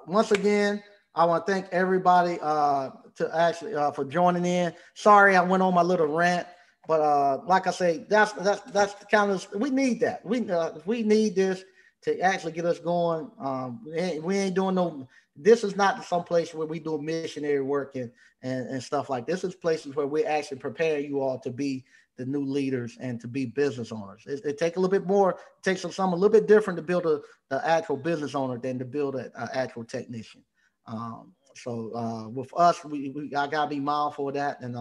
Once again, I want to thank everybody for joining in. Sorry I went on my little rant. But like I say, that's the kind of, we need that. We need this to actually get us going. We ain't doing this is not some place where we do missionary work and stuff like this. Is places where we actually prepare you all to be the new leaders and to be business owners. It takes a little bit more, it takes something a little bit different to build an actual business owner than to build an actual technician. So with us, I gotta be mindful of that. And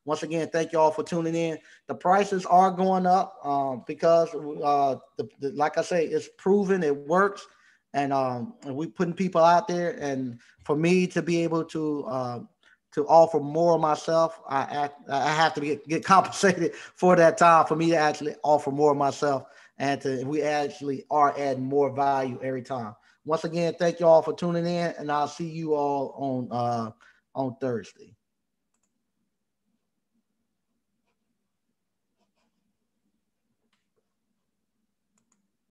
once again, thank you all for tuning in. The prices are going up because, like I say, it's proven it works, and we putting people out there. And for me to be able to offer more of myself, I have to get compensated for that time for me to actually offer more of myself. and we actually are adding more value every time. Once again, thank you all for tuning in, and I'll see you all on Thursday.